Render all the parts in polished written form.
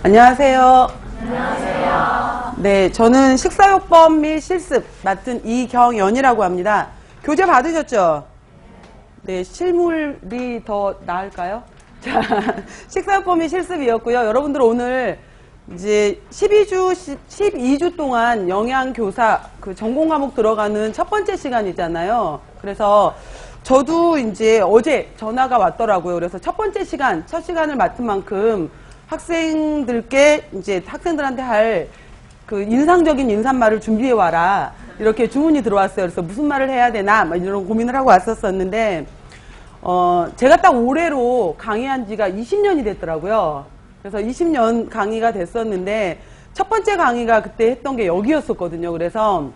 안녕하세요. 안녕하세요. 네, 저는 식사요법 및 실습 맡은 이경연이라고 합니다. 교재 받으셨죠? 네, 실물이 더 나을까요? 자, 식사요법 및 실습이었고요. 여러분들 오늘 이제 12주 동안 영양교사 그 전공 과목 들어가는 첫 번째 시간이잖아요. 그래서 저도 이제 어제 전화가 왔더라고요. 그래서 첫 시간을 맡은 만큼 학생들께 이제 학생들한테 할 그 인상적인 인사말을 준비해 와라. 이렇게 주문이 들어왔어요. 그래서 무슨 말을 해야 되나 막 이런 고민을 하고 왔었었는데 제가 딱 올해로 강의한 지가 20년이 됐더라고요. 그래서 20년 강의가 됐었는데 첫 번째 강의가 그때 했던 게 여기였었거든요. 그래서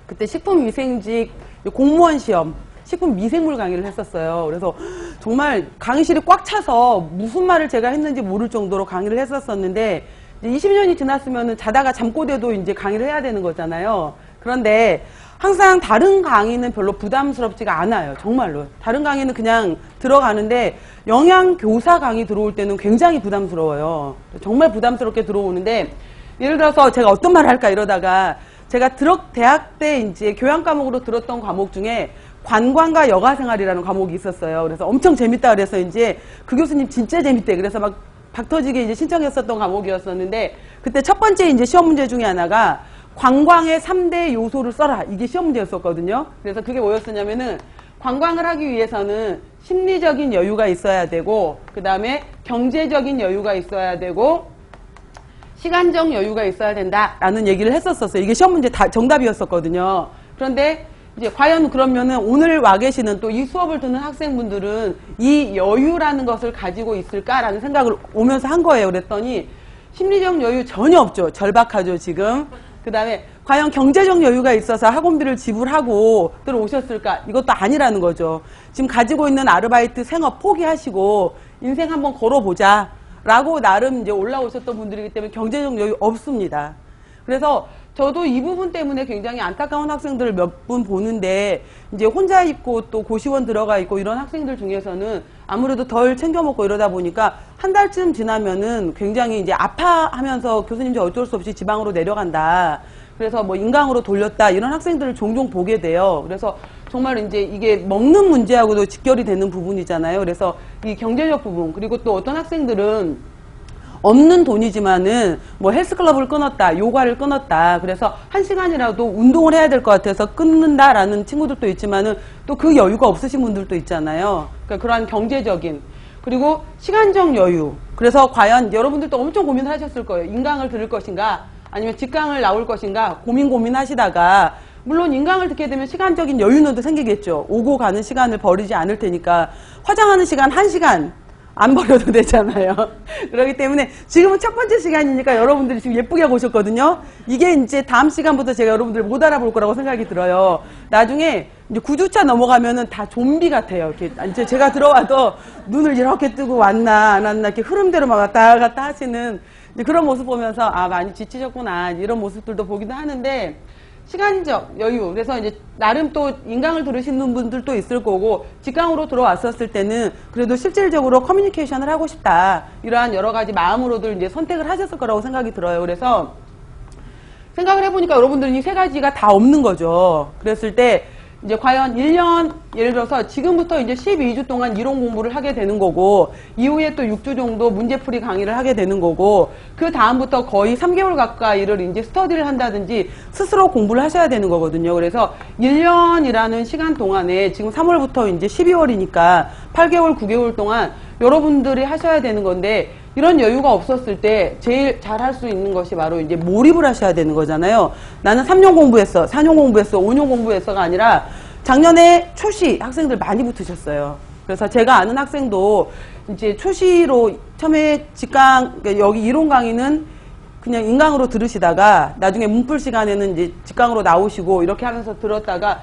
그때 식품위생직 공무원 시험 식품미생물 강의를 했었어요. 그래서 정말 강의실이 꽉 차서 무슨 말을 제가 했는지 모를 정도로 강의를 했었었는데 이제 20년이 지났으면 자다가 잠꼬대도 이제 강의를 해야 되는 거잖아요. 그런데 항상 다른 강의는 별로 부담스럽지가 않아요. 정말로. 다른 강의는 그냥 들어가는데 영양교사 강의 들어올 때는 굉장히 부담스러워요. 정말 부담스럽게 들어오는데 예를 들어서 제가 어떤 말을 할까 이러다가 제가 대학 때 이제 교양 과목으로 들었던 과목 중에 관광과 여가생활이라는 과목이 있었어요. 그래서 엄청 재밌다 그래서 이제 그 교수님 진짜 재밌대. 그래서 막 박터지게 이제 신청했었던 과목이었었는데 그때 첫 번째 이제 시험 문제 중에 하나가 관광의 3대 요소를 써라. 이게 시험 문제였었거든요. 그래서 그게 뭐였었냐면은 관광을 하기 위해서는 심리적인 여유가 있어야 되고 그 다음에 경제적인 여유가 있어야 되고 시간적 여유가 있어야 된다라는 얘기를 했었어요. 이게 시험 문제 정답이었었거든요. 그런데 이제 과연 그러면은 오늘 와 계시는 또 이 수업을 듣는 학생분들은 이 여유라는 것을 가지고 있을까라는 생각을 오면서 한 거예요. 그랬더니 심리적 여유 전혀 없죠. 절박하죠, 지금. 그 다음에 과연 경제적 여유가 있어서 학원비를 지불하고 들어오셨을까? 이것도 아니라는 거죠. 지금 가지고 있는 아르바이트 생업 포기하시고 인생 한번 걸어보자 라고 나름 이제 올라오셨던 분들이기 때문에 경제적 여유 없습니다. 그래서 저도 이 부분 때문에 굉장히 안타까운 학생들을 몇 분 보는데 이제 혼자 있고 또 고시원 들어가 있고 이런 학생들 중에서는 아무래도 덜 챙겨 먹고 이러다 보니까 한 달쯤 지나면은 굉장히 이제 아파하면서 교수님 저 어쩔 수 없이 지방으로 내려간다. 그래서 뭐 인강으로 돌렸다. 이런 학생들을 종종 보게 돼요. 그래서 정말 이제 이게 먹는 문제하고도 직결이 되는 부분이잖아요. 그래서 이 경제적 부분 그리고 또 어떤 학생들은 없는 돈이지만은 뭐 헬스클럽을 끊었다, 요가를 끊었다. 그래서 1시간이라도 운동을 해야 될 것 같아서 끊는다라는 친구들도 있지만은 또 그 여유가 없으신 분들도 있잖아요. 그러니까 그러한 경제적인 그리고 시간적 여유. 그래서 과연 여러분들도 엄청 고민을 하셨을 거예요. 인강을 들을 것인가 아니면 직강을 나올 것인가 고민하시다가 물론 인강을 듣게 되면 시간적인 여유는 또 생기겠죠. 오고 가는 시간을 버리지 않을 테니까 화장하는 시간 1시간 안 버려도 되잖아요. 그렇기 때문에 지금은 첫 번째 시간이니까 여러분들이 지금 예쁘게 보셨거든요. 이게 이제 다음 시간부터 제가 여러분들 못 알아볼 거라고 생각이 들어요. 나중에 이제 9주차 넘어가면은 다 좀비 같아요. 이렇게 이제 제가 들어와도 눈을 이렇게 뜨고 왔나 안 왔나 이렇게 흐름대로 막 왔다 갔다 하시는 이제 그런 모습 보면서 아 많이 지치셨구나 이런 모습들도 보기도 하는데 시간적 여유. 그래서 이제 나름 또 인강을 들으시는 분들도 있을 거고 직강으로 들어왔었을 때는 그래도 실질적으로 커뮤니케이션을 하고 싶다. 이러한 여러 가지 마음으로들 이제 선택을 하셨을 거라고 생각이 들어요. 그래서 생각을 해보니까 여러분들은 이 세 가지가 다 없는 거죠. 그랬을 때 이제 과연 1년 예를 들어서 지금부터 이제 12주 동안 이론 공부를 하게 되는 거고 이후에 또 6주 정도 문제풀이 강의를 하게 되는 거고 그 다음부터 거의 3개월 가까이를 이제 스터디를 한다든지 스스로 공부를 하셔야 되는 거거든요. 그래서 1년이라는 시간 동안에 지금 3월부터 이제 12월이니까 8개월, 9개월 동안 여러분들이 하셔야 되는 건데 이런 여유가 없었을 때 제일 잘 할 수 있는 것이 바로 이제 몰입을 하셔야 되는 거잖아요. 나는 3년 공부했어, 4년 공부했어, 5년 공부했어가 아니라 작년에 초시 학생들 많이 붙으셨어요. 그래서 제가 아는 학생도 이제 초시로 처음에 직강, 여기 이론 강의는 그냥 인강으로 들으시다가 나중에 문풀 시간에는 이제 직강으로 나오시고 이렇게 하면서 들었다가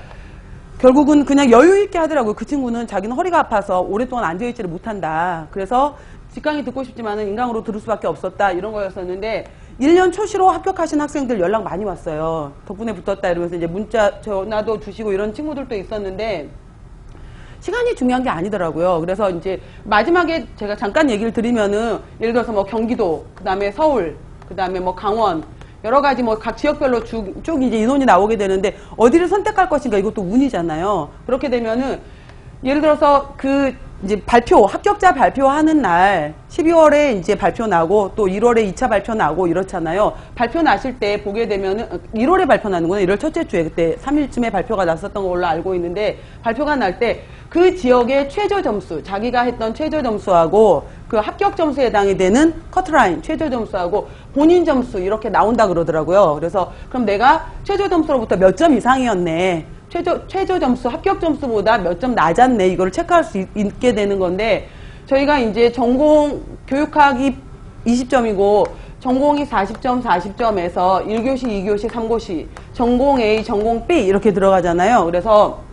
결국은 그냥 여유 있게 하더라고요. 그 친구는 자기는 허리가 아파서 오랫동안 앉아있지를 못한다. 그래서 직강이 듣고 싶지만은 인강으로 들을 수밖에 없었다. 이런 거였었는데 1년 초시로 합격하신 학생들 연락 많이 왔어요. 덕분에 붙었다 이러면서 이제 문자 전화도 주시고 이런 친구들도 있었는데 시간이 중요한 게 아니더라고요. 그래서 이제 마지막에 제가 잠깐 얘기를 드리면은 예를 들어서 뭐 경기도, 그 다음에 서울, 그 다음에 뭐 강원, 여러 가지 뭐 각 지역별로 쭉 이제 인원이 나오게 되는데 어디를 선택할 것인가 이것도 운이잖아요. 그렇게 되면은 예를 들어서 그 이제 합격자 발표하는 날 12월에 이제 발표 나고 또 1월에 2차 발표 나고 이렇잖아요. 발표 나실 때 보게 되면은 1월에 발표 나는구나. 1월 첫째 주에 그때 3일쯤에 발표가 났었던 걸로 알고 있는데 발표가 날 때 그 지역의 최저 점수, 자기가 했던 최저 점수하고 그 합격 점수에 해당이 되는 커트라인 최저 점수하고 본인 점수 이렇게 나온다 그러더라고요. 그래서 그럼 내가 최저 점수로부터 몇 점 이상이었네. 최저 점수, 합격 점수보다 몇 점 낮았네. 이거를 체크할 수 있게 되는 건데, 저희가 이제 전공 교육학이 20점이고, 전공이 40점에서 1교시, 2교시, 3교시, 전공 A, 전공 B 이렇게 들어가잖아요. 그래서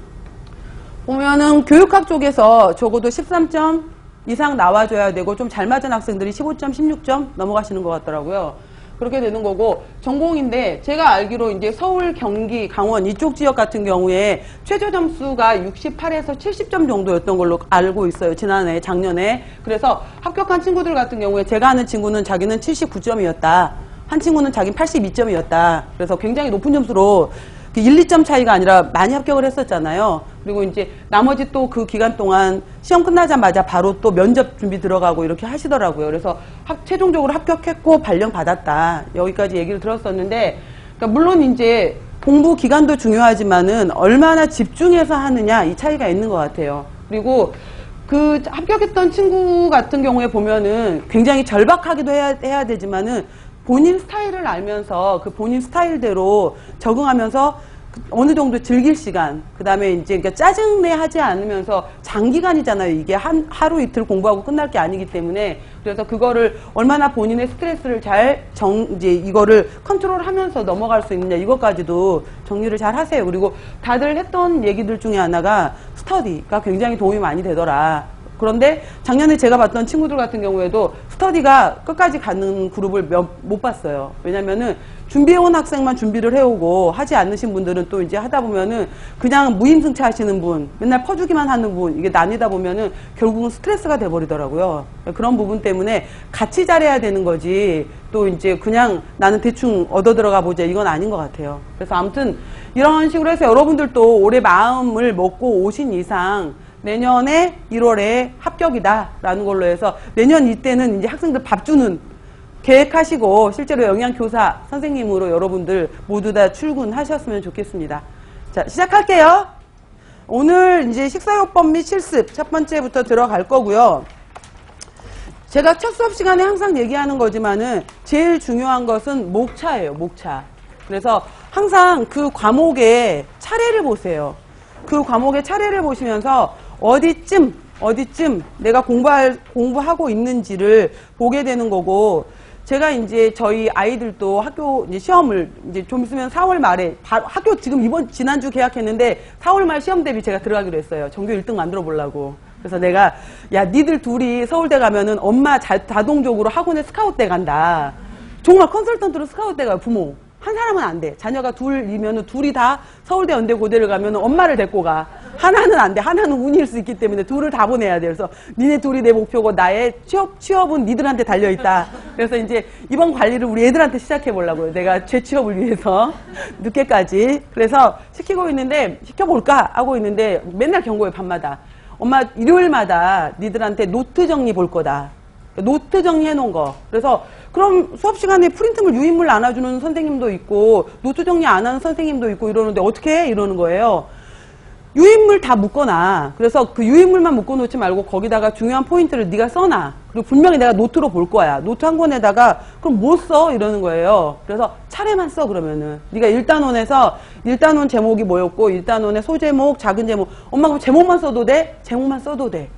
보면은 교육학 쪽에서 적어도 13점 이상 나와줘야 되고, 좀 잘 맞은 학생들이 15점, 16점 넘어가시는 것 같더라고요. 그렇게 되는 거고, 전공인데 제가 알기로 이제 서울, 경기, 강원 이쪽 지역 같은 경우에 최저 점수가 68에서 70점 정도였던 걸로 알고 있어요. 작년에. 그래서 합격한 친구들 같은 경우에 제가 아는 친구는 자기는 79점이었다. 한 친구는 자기는 82점이었다. 그래서 굉장히 높은 점수로 1, 2점 차이가 아니라 많이 합격을 했었잖아요. 그리고 이제 나머지 또 그 기간 동안 시험 끝나자마자 바로 또 면접 준비 들어가고 이렇게 하시더라고요. 그래서 최종적으로 합격했고 발령 받았다. 여기까지 얘기를 들었었는데, 그러니까 물론 이제 공부 기간도 중요하지만은 얼마나 집중해서 하느냐 이 차이가 있는 것 같아요. 그리고 그 합격했던 친구 같은 경우에 보면은 굉장히 절박하기도 해야 되지만은 본인 스타일을 알면서 그 본인 스타일대로 적응하면서 어느 정도 즐길 시간, 그 다음에 이제 그러니까 짜증내 하지 않으면서 장기간이잖아요. 이게 하루 이틀 공부하고 끝날 게 아니기 때문에. 그래서 그거를 얼마나 본인의 스트레스를 이제 이거를 컨트롤 하면서 넘어갈 수 있느냐, 이것까지도 정리를 잘 하세요. 그리고 다들 했던 얘기들 중에 하나가 스터디가 굉장히 도움이 많이 되더라. 그런데 작년에 제가 봤던 친구들 같은 경우에도 스터디가 끝까지 가는 그룹을 못 봤어요. 왜냐면은 준비해온 학생만 준비를 해오고 하지 않으신 분들은 또 이제 하다 보면은 그냥 무임승차 하시는 분, 맨날 퍼주기만 하는 분, 이게 나뉘다 보면은 결국은 스트레스가 돼버리더라고요. 그런 부분 때문에 같이 잘해야 되는 거지 또 이제 그냥 나는 대충 얻어 들어가 보자 이건 아닌 것 같아요. 그래서 아무튼 이런 식으로 해서 여러분들도 올해 마음을 먹고 오신 이상 내년에 1월에 합격이다라는 걸로 해서 내년 이때는 이제 학생들 밥 주는 계획하시고 실제로 영양교사 선생님으로 여러분들 모두 다 출근하셨으면 좋겠습니다. 자, 시작할게요. 오늘 이제 식사요법 및 실습 첫 번째부터 들어갈 거고요. 제가 첫 수업 시간에 항상 얘기하는 거지만은 제일 중요한 것은 목차예요, 목차. 그래서 항상 그 과목의 차례를 보세요. 그 과목의 차례를 보시면서 어디쯤 내가 공부하고 있는지를 보게 되는 거고, 제가 이제 저희 아이들도 학교 이제 시험을 이제 좀 있으면 4월 말에 바로 학교 지금 지난주 계약했는데 4월 말 시험 대비 제가 들어가기로 했어요. 전교 1등 만들어 보려고. 그래서 내가 야 니들 둘이 서울대 가면은 엄마 자동적으로 학원에 스카웃대 간다. 정말 컨설턴트로 스카웃대 가요. 부모. 한 사람은 안 돼. 자녀가 둘이면은 둘이 다 서울대 연대 고대를 가면은 엄마를 데리고 가. 하나는 안 돼. 하나는 운일 수 있기 때문에 둘을 다 보내야 돼. 그래서 니네 둘이 내 목표고 나의 취업은 니들한테 달려있다. 그래서 이제 이번 관리를 우리 애들한테 시작해 보려고요. 내가 재취업을 위해서 늦게까지. 그래서 시키고 있는데 시켜볼까 하고 있는데 맨날 경고해 밤마다. 엄마 일요일마다 니들한테 노트 정리 볼 거다. 노트 정리해 놓은 거. 그래서 그럼 수업 시간에 프린트물 유인물 안아주는 선생님도 있고 노트 정리 안 하는 선생님도 있고 이러는데 어떻게 해? 이러는 거예요. 유인물 다 묶어놔. 그래서 그 유인물만 묶어놓지 말고 거기다가 중요한 포인트를 네가 써놔. 그리고 분명히 내가 노트로 볼 거야. 노트 한 권에다가 그럼 뭐 써? 이러는 거예요. 그래서 차례만 써 그러면은. 네가 1단원에서 1단원 제목이 뭐였고 1단원의 소제목, 작은 제목. 엄마가 제목만 써도 돼? 제목만 써도 돼.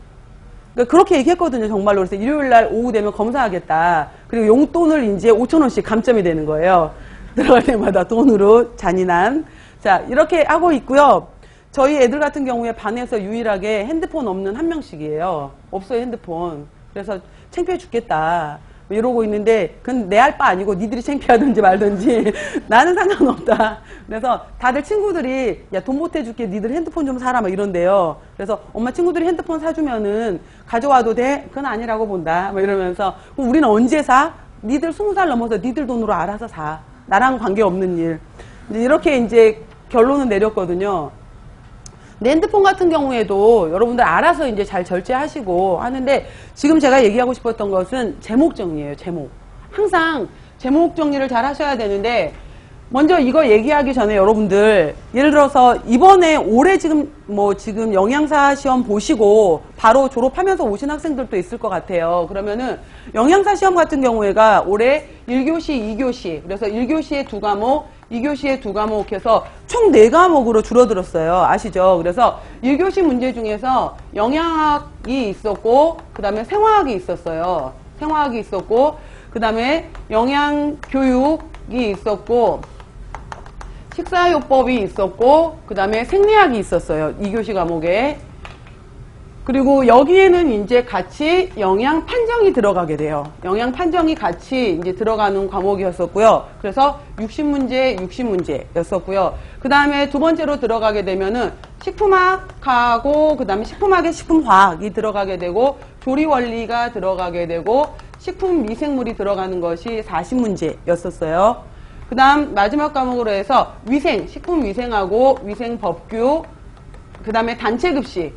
그러니까 그렇게 얘기했거든요, 정말로. 그래서 일요일 날 오후 되면 검사하겠다. 그리고 용돈을 이제 5,000원씩 감점이 되는 거예요. 들어갈 때마다 돈으로 잔인한. 자, 이렇게 하고 있고요. 저희 애들 같은 경우에 반에서 유일하게 핸드폰 없는 한 명씩이에요. 없어요, 핸드폰. 그래서 창피해 죽겠다. 뭐 이러고 있는데 그건 내 할 바 아니고 니들이 창피하든지 말든지 나는 상관없다. 그래서 다들 친구들이 야, 돈 보태줄게 니들 핸드폰 좀 사라 막 이런대요. 그래서 엄마 친구들이 핸드폰 사주면은 가져와도 돼? 그건 아니라고 본다. 뭐 이러면서 그럼 우리는 언제 사? 니들 20살 넘어서 니들 돈으로 알아서 사. 나랑 관계없는 일. 이렇게 이제 결론은 내렸거든요. 근데 핸드폰 같은 경우에도 여러분들 알아서 이제 잘 절제하시고 하는데 지금 제가 얘기하고 싶었던 것은 제목 정리예요. 제목. 항상 제목 정리를 잘 하셔야 되는데 먼저 이거 얘기하기 전에 여러분들 예를 들어서 이번에 올해 지금 지금 영양사 시험 보시고 바로 졸업하면서 오신 학생들도 있을 것 같아요. 그러면은 영양사 시험 같은 경우에가 올해 1교시, 2교시 그래서 1교시에 2과목 2교시에 2과목 해서 총 4과목으로 줄어들었어요. 아시죠? 그래서 1교시 문제 중에서 영양학이 있었고 그 다음에 생화학이 있었어요. 생화학이 있었고 그 다음에 영양교육이 있었고 식사요법이 있었고 그 다음에 생리학이 있었어요. 2교시 과목에. 그리고 여기에는 이제 같이 영양 판정이 들어가게 돼요. 영양 판정이 같이 이제 들어가는 과목이었었고요. 그래서 60문제, 60문제였었고요. 그 다음에 두 번째로 들어가게 되면은 식품학하고 그 다음에 식품학에 식품화학이 들어가게 되고 조리원리가 들어가게 되고 식품 미생물이 들어가는 것이 40문제였었어요. 그 다음 마지막 과목으로 해서 위생, 식품위생하고 위생법규, 그 다음에 단체급식이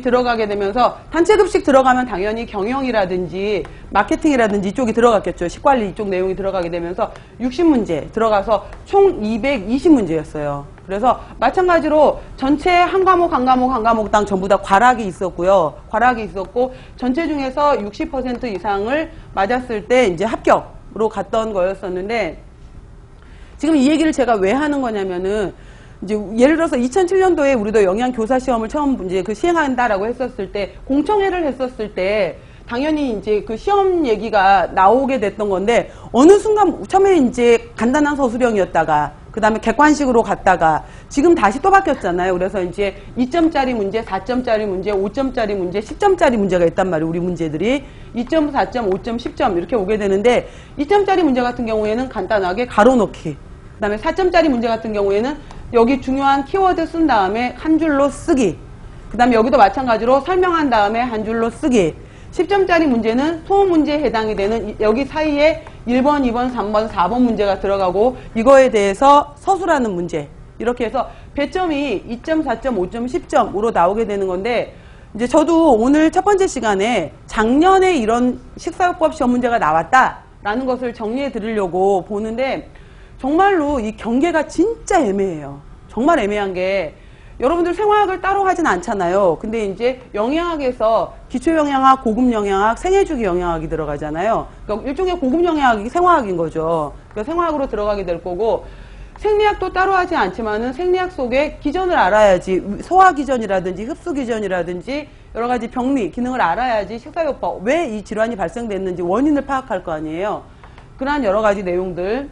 들어가게 되면서 단체급식 들어가면 당연히 경영이라든지 마케팅이라든지 이쪽이 들어갔겠죠. 식관리 이쪽 내용이 들어가게 되면서 60문제 들어가서 총 220문제였어요. 그래서 마찬가지로 전체 한 과목당 전부 다 과락이 있었고요. 과락이 있었고 전체 중에서 60% 이상을 맞았을 때 이제 합격으로 갔던 거였었는데 지금 이 얘기를 제가 왜 하는 거냐면은 이제 예를 들어서 2007년도에 우리도 영양교사 시험을 처음 이제 시행한다라고 했었을 때 공청회를 했었을 때 당연히 이제 그 시험 얘기가 나오게 됐던 건데 어느 순간 처음에 이제 간단한 서술형이었다가 그 다음에 객관식으로 갔다가 지금 다시 또 바뀌었잖아요. 그래서 이제 2점짜리 문제, 4점짜리 문제, 5점짜리 문제, 10점짜리 문제가 있단 말이에요. 우리 문제들이 2점, 4점, 5점, 10점 이렇게 오게 되는데 2점짜리 문제 같은 경우에는 간단하게 가로 넣기 그 다음에 4점짜리 문제 같은 경우에는 여기 중요한 키워드 쓴 다음에 한 줄로 쓰기 그 다음에 여기도 마찬가지로 설명한 다음에 한 줄로 쓰기 10점짜리 문제는 소문제에 해당이 되는 여기 사이에 1번, 2번, 3번, 4번 문제가 들어가고 이거에 대해서 서술하는 문제 이렇게 해서 배점이 2점, 4점, 5점, 10점으로 나오게 되는 건데 이제 저도 오늘 첫 번째 시간에 작년에 이런 식사요법 시험 문제가 나왔다라는 것을 정리해 드리려고 보는데 정말로 이 경계가 진짜 애매해요. 정말 애매한 게 여러분들 생화학을 따로 하진 않잖아요. 근데 이제 영양학에서 기초영양학, 고급영양학, 생애주기 영양학이 들어가잖아요. 그러니까 일종의 고급영양학이 생화학인 거죠. 그러니까 생화학으로 들어가게 될 거고 생리학도 따로 하지 않지만은 생리학 속에 기전을 알아야지 소화기전이라든지 흡수기전이라든지 여러 가지 병리, 기능을 알아야지 식사요법 왜 이 질환이 발생됐는지 원인을 파악할 거 아니에요. 그러한 여러 가지 내용들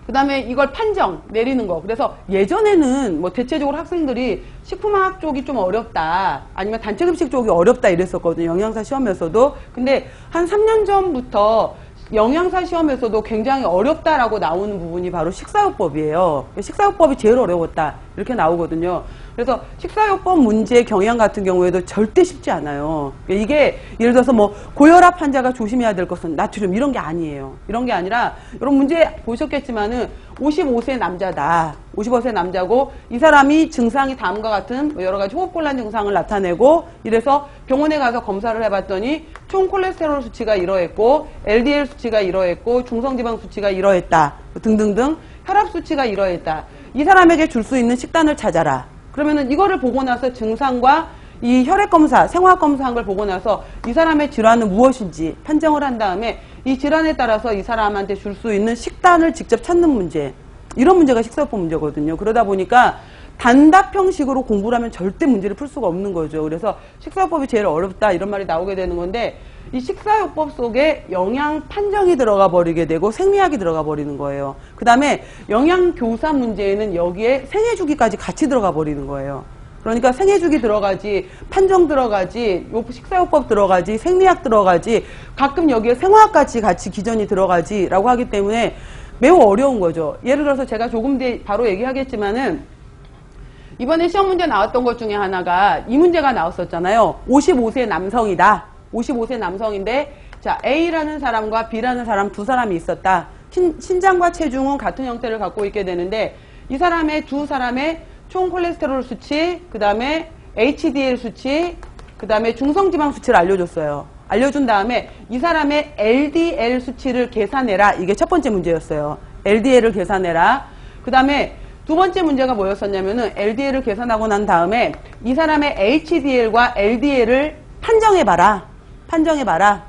그 다음에 이걸 판정 내리는 거. 그래서 예전에는 뭐 대체적으로 학생들이 식품화학 쪽이 좀 어렵다 아니면 단체급식 쪽이 어렵다 이랬었거든요. 영양사 시험에서도. 근데 한 3년 전부터 영양사 시험에서도 굉장히 어렵다라고 나오는 부분이 바로 식사요법이에요. 식사요법이 제일 어려웠다 이렇게 나오거든요. 그래서 식사요법 문제 경향 같은 경우에도 절대 쉽지 않아요. 이게 예를 들어서 뭐 고혈압 환자가 조심해야 될 것은 나트륨 이런 게 아니에요. 이런 게 아니라 여러분 문제 보셨겠지만은 55세 남자다. 55세 남자고 이 사람이 증상이 다음과 같은 여러 가지 호흡곤란 증상을 나타내고 이래서 병원에 가서 검사를 해봤더니 총 콜레스테롤 수치가 이러했고 LDL 수치가 이러했고 중성지방 수치가 이러했다 등등등 혈압 수치가 이러했다. 이 사람에게 줄 수 있는 식단을 찾아라. 그러면은 이거를 보고 나서 증상과 이 혈액검사, 생화검사한 걸 보고 나서 이 사람의 질환은 무엇인지 판정을 한 다음에 이 질환에 따라서 이 사람한테 줄 수 있는 식단을 직접 찾는 문제. 이런 문제가 식사요법 문제거든요. 그러다 보니까 단답 형식으로 공부를 하면 절대 문제를 풀 수가 없는 거죠. 그래서 식사요법이 제일 어렵다 이런 말이 나오게 되는 건데 이 식사요법 속에 영양 판정이 들어가 버리게 되고 생리학이 들어가 버리는 거예요. 그 다음에 영양교사 문제에는 여기에 생애주기까지 같이 들어가 버리는 거예요. 그러니까 생애주기 들어가지, 판정 들어가지, 식사요법 들어가지, 생리학 들어가지, 가끔 여기에 생화학까지 같이 기전이 들어가지 라고 하기 때문에 매우 어려운 거죠. 예를 들어서 제가 조금 뒤에 바로 얘기하겠지만은 이번에 시험 문제 나왔던 것 중에 하나가 이 문제가 나왔었잖아요. 55세 남성이다. 55세 남성인데 자 A라는 사람과 B라는 사람 두 사람이 있었다. 신장과 체중은 같은 형태를 갖고 있게 되는데 이 사람의 두 사람의 총 콜레스테롤 수치, 그 다음에 HDL 수치, 그 다음에 중성지방 수치를 알려줬어요. 알려준 다음에 이 사람의 LDL 수치를 계산해라. 이게 첫 번째 문제였어요. LDL을 계산해라. 그 다음에 두 번째 문제가 뭐였었냐면은 LDL을 계산하고 난 다음에 이 사람의 HDL과 LDL을 판정해봐라. 판정해봐라.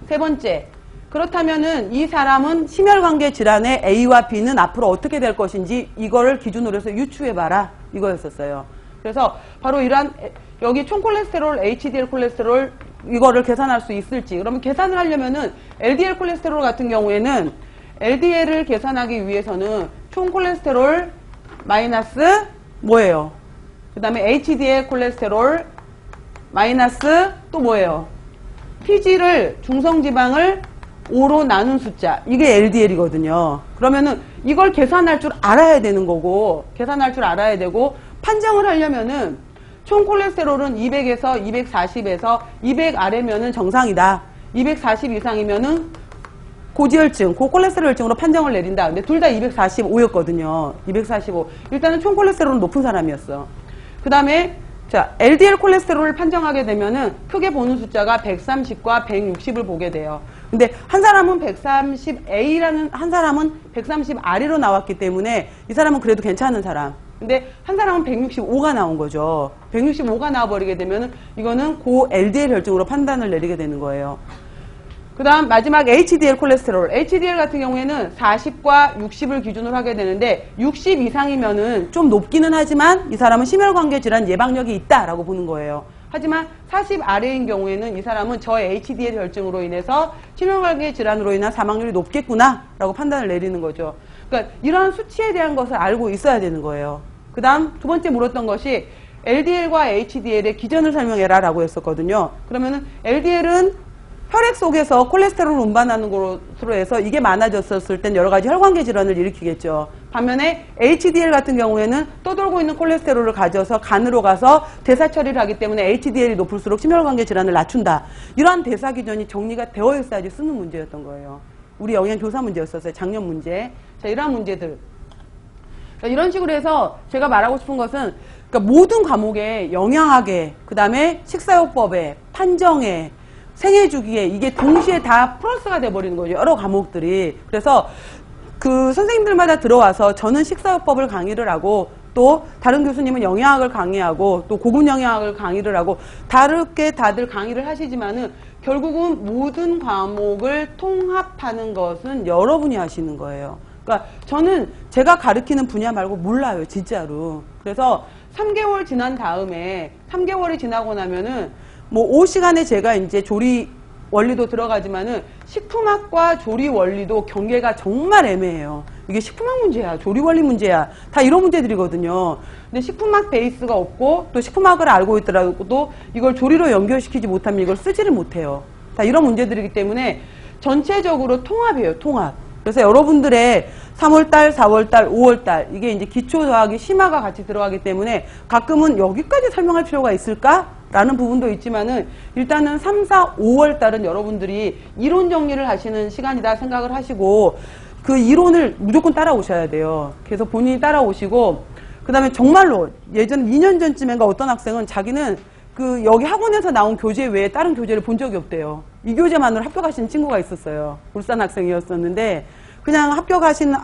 세 번째. 그렇다면은 이 사람은 심혈관계 질환의 A와 B는 앞으로 어떻게 될 것인지 이거를 기준으로 해서 유추해봐라. 이거였었어요. 그래서 바로 이러한 여기 총 콜레스테롤, HDL 콜레스테롤 이거를 계산할 수 있을지. 그러면 계산을 하려면은 LDL 콜레스테롤 같은 경우에는 LDL을 계산하기 위해서는 총 콜레스테롤 마이너스 뭐예요? 그 다음에 HDL 콜레스테롤 마이너스 또 뭐예요? TG를 중성지방을 5로 나눈 숫자. 이게 LDL이거든요. 그러면은 이걸 계산할 줄 알아야 되는 거고, 계산할 줄 알아야 되고, 판정을 하려면은 총 콜레스테롤은 200에서 240에서 200 아래면은 정상이다. 240 이상이면은 고지혈증, 고콜레스테롤증으로 판정을 내린다. 근데 둘 다 245였거든요. 245. 일단은 총 콜레스테롤은 높은 사람이었어. 그 다음에 자, LDL 콜레스테롤을 판정하게 되면은 크게 보는 숫자가 130과 160을 보게 돼요. 근데 한 사람은 130A라는 한 사람은 130R로 나왔기 때문에 이 사람은 그래도 괜찮은 사람. 근데 한 사람은 165가 나온 거죠. 165가 나와버리게 되면은 이거는 고 LDL 혈증으로 판단을 내리게 되는 거예요. 그 다음 마지막 HDL 콜레스테롤. HDL 같은 경우에는 40과 60을 기준으로 하게 되는데 60 이상이면은 좀 높기는 하지만 이 사람은 심혈관계 질환 예방력이 있다라고 보는 거예요. 하지만 40 아래인 경우에는 이 사람은 저 HDL 혈증으로 인해서 심혈관계 질환으로 인한 사망률이 높겠구나라고 판단을 내리는 거죠. 그러니까 이러한 수치에 대한 것을 알고 있어야 되는 거예요. 그 다음 두 번째 물었던 것이 LDL과 HDL의 기전을 설명해라 라고 했었거든요. 그러면은 LDL은 혈액 속에서 콜레스테롤을 운반하는 것으로 해서 이게 많아졌었을 땐 여러 가지 혈관계 질환을 일으키겠죠. 반면에 HDL 같은 경우에는 떠돌고 있는 콜레스테롤을 가져서 간으로 가서 대사 처리를 하기 때문에 HDL이 높을수록 심혈관계 질환을 낮춘다. 이러한 대사 기전이 정리가 되어 있어야지 쓰는 문제였던 거예요. 우리 영양교사 문제였었어요. 작년 문제. 자, 이러한 문제들. 자, 이런 식으로 해서 제가 말하고 싶은 것은 그러니까 모든 과목에 영양학에, 그 다음에 식사요법에, 판정에, 생애주기에 이게 동시에 다 플러스가 돼버리는 거죠. 여러 과목들이. 그래서 그 선생님들마다 들어와서 저는 식사요법을 강의를 하고 또 다른 교수님은 영양학을 강의하고 또 고급 영양학을 강의를 하고 다르게 다들 강의를 하시지만은 결국은 모든 과목을 통합하는 것은 여러분이 하시는 거예요. 그러니까 저는 제가 가르치는 분야 말고 몰라요. 진짜로. 그래서 3개월 지난 다음에 3개월이 지나고 나면은 뭐 5시간에 제가 이제 조리 원리도 들어가지만은 식품학과 조리 원리도 경계가 정말 애매해요. 이게 식품학 문제야, 조리 원리 문제야, 다 이런 문제들이거든요. 근데 식품학 베이스가 없고 또 식품학을 알고 있더라도 이걸 조리로 연결시키지 못하면 이걸 쓰지를 못해요. 다 이런 문제들이기 때문에 전체적으로 통합이에요, 통합. 그래서 여러분들의 3월달, 4월달, 5월달 이게 이제 기초과학이 심화가 같이 들어가기 때문에 가끔은 여기까지 설명할 필요가 있을까? 라는 부분도 있지만은 일단은 3, 4, 5월달은 여러분들이 이론 정리를 하시는 시간이다 생각을 하시고 그 이론을 무조건 따라오셔야 돼요. 그래서 본인이 따라오시고 그 다음에 정말로 예전 2년 전쯤인가 어떤 학생은 자기는 그 여기 학원에서 나온 교재 외에 다른 교재를 본 적이 없대요. 이 교재만으로 합격하신 친구가 있었어요. 울산 학생이었었는데 그냥 합격하신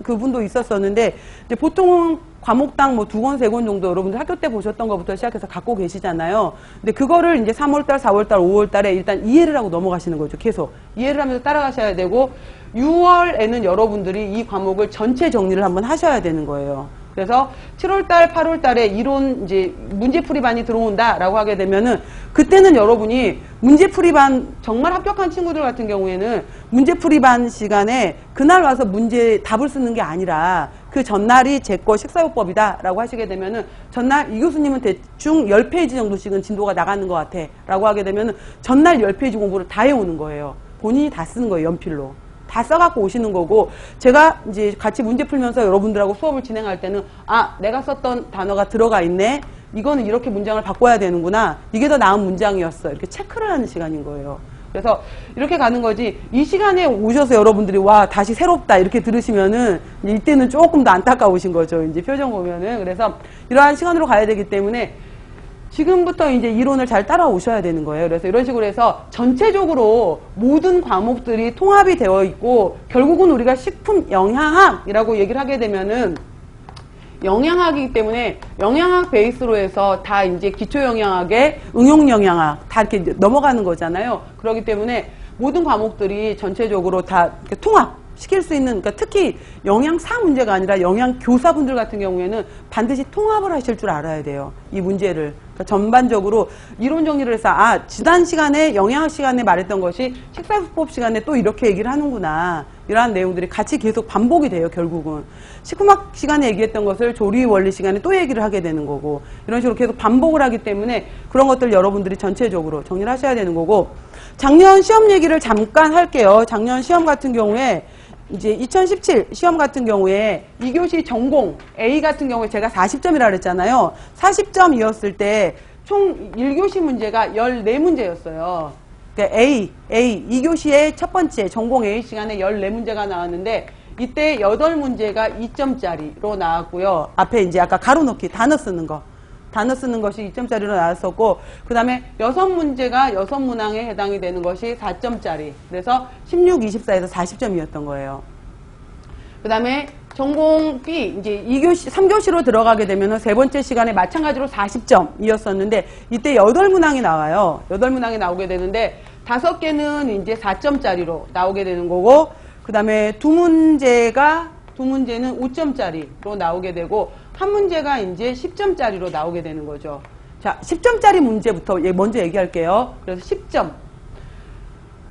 그분도 있었었는데 이제 보통 과목당 뭐 2권, 3권 정도 여러분들 학교 때 보셨던 것부터 시작해서 갖고 계시잖아요. 근데 그거를 이제 3월달, 4월달, 5월달에 일단 이해를 하고 넘어가시는 거죠. 계속 이해를 하면서 따라가셔야 되고 6월에는 여러분들이 이 과목을 전체 정리를 한번 하셔야 되는 거예요. 그래서 7월달, 8월달에 이론 이제 문제풀이반이 들어온다라고 하게 되면은 그때는 여러분이 문제풀이반 정말 합격한 친구들 같은 경우에는 문제풀이반 시간에 그날 와서 문제 답을 쓰는 게 아니라 그 전날이 제 거 식사요법이다 라고 하시게 되면은 전날 이 교수님은 대충 10페이지 정도씩은 진도가 나가는 것 같아 라고 하게 되면은 전날 10페이지 공부를 다 해오는 거예요. 본인이 다 쓰는 거예요. 연필로. 다 써갖고 오시는 거고, 제가 이제 같이 문제 풀면서 여러분들하고 수업을 진행할 때는, 아, 내가 썼던 단어가 들어가 있네? 이거는 이렇게 문장을 바꿔야 되는구나. 이게 더 나은 문장이었어. 이렇게 체크를 하는 시간인 거예요. 그래서 이렇게 가는 거지, 이 시간에 오셔서 여러분들이 와, 다시 새롭다. 이렇게 들으시면은, 이제 이때는 조금 더 안타까우신 거죠. 이제 표정 보면은. 그래서 이러한 시간으로 가야 되기 때문에, 지금부터 이제 이론을 잘 따라오셔야 되는 거예요. 그래서 이런 식으로 해서 전체적으로 모든 과목들이 통합이 되어 있고, 결국은 우리가 식품 영양학이라고 얘기를 하게 되면은 영양학이기 때문에 영양학 베이스로 해서 다 이제 기초 영양학에 응용 영양학 다 이렇게 넘어가는 거잖아요. 그렇기 때문에 모든 과목들이 전체적으로 다 이렇게 통합 시킬 수 있는, 그러니까 특히 영양사 문제가 아니라 영양교사분들 같은 경우에는 반드시 통합을 하실 줄 알아야 돼요. 이 문제를. 그러니까 전반적으로 이론 정리를 해서, 아, 지난 시간에 영양학 시간에 말했던 것이 식사요법 시간에 또 이렇게 얘기를 하는구나. 이러한 내용들이 같이 계속 반복이 돼요, 결국은. 식품학 시간에 얘기했던 것을 조리 원리 시간에 또 얘기를 하게 되는 거고, 이런 식으로 계속 반복을 하기 때문에 그런 것들 여러분들이 전체적으로 정리를 하셔야 되는 거고, 작년 시험 얘기를 잠깐 할게요. 작년 시험 같은 경우에 이제 2017 시험 같은 경우에 2교시 전공 A 같은 경우에 제가 40점이라 그랬잖아요. 40점이었을 때 총 1교시 문제가 14문제였어요. 그러니까 A 2교시의 첫 번째 전공 A 시간에 14문제가 나왔는데, 이때 8문제가 2점짜리로 나왔고요. 앞에 이제 아까 가로놓기 단어 쓰는 것이 2점짜리로 나왔었고, 그 다음에 6문제가 6문항에 해당이 되는 것이 4점짜리. 그래서 16, 24에서 40점이었던 거예요. 그 다음에 전공 B, 이제 2교시, 3교시로 들어가게 되면은 세 번째 시간에 마찬가지로 40점이었었는데, 이때 8문항이 나와요. 8문항이 나오게 되는데, 5개는 이제 4점짜리로 나오게 되는 거고, 그 다음에 두 문제는 5점짜리로 나오게 되고, 한 문제가 이제 10점짜리로 나오게 되는 거죠. 자, 10점짜리 문제부터 먼저 얘기할게요. 그래서 10점.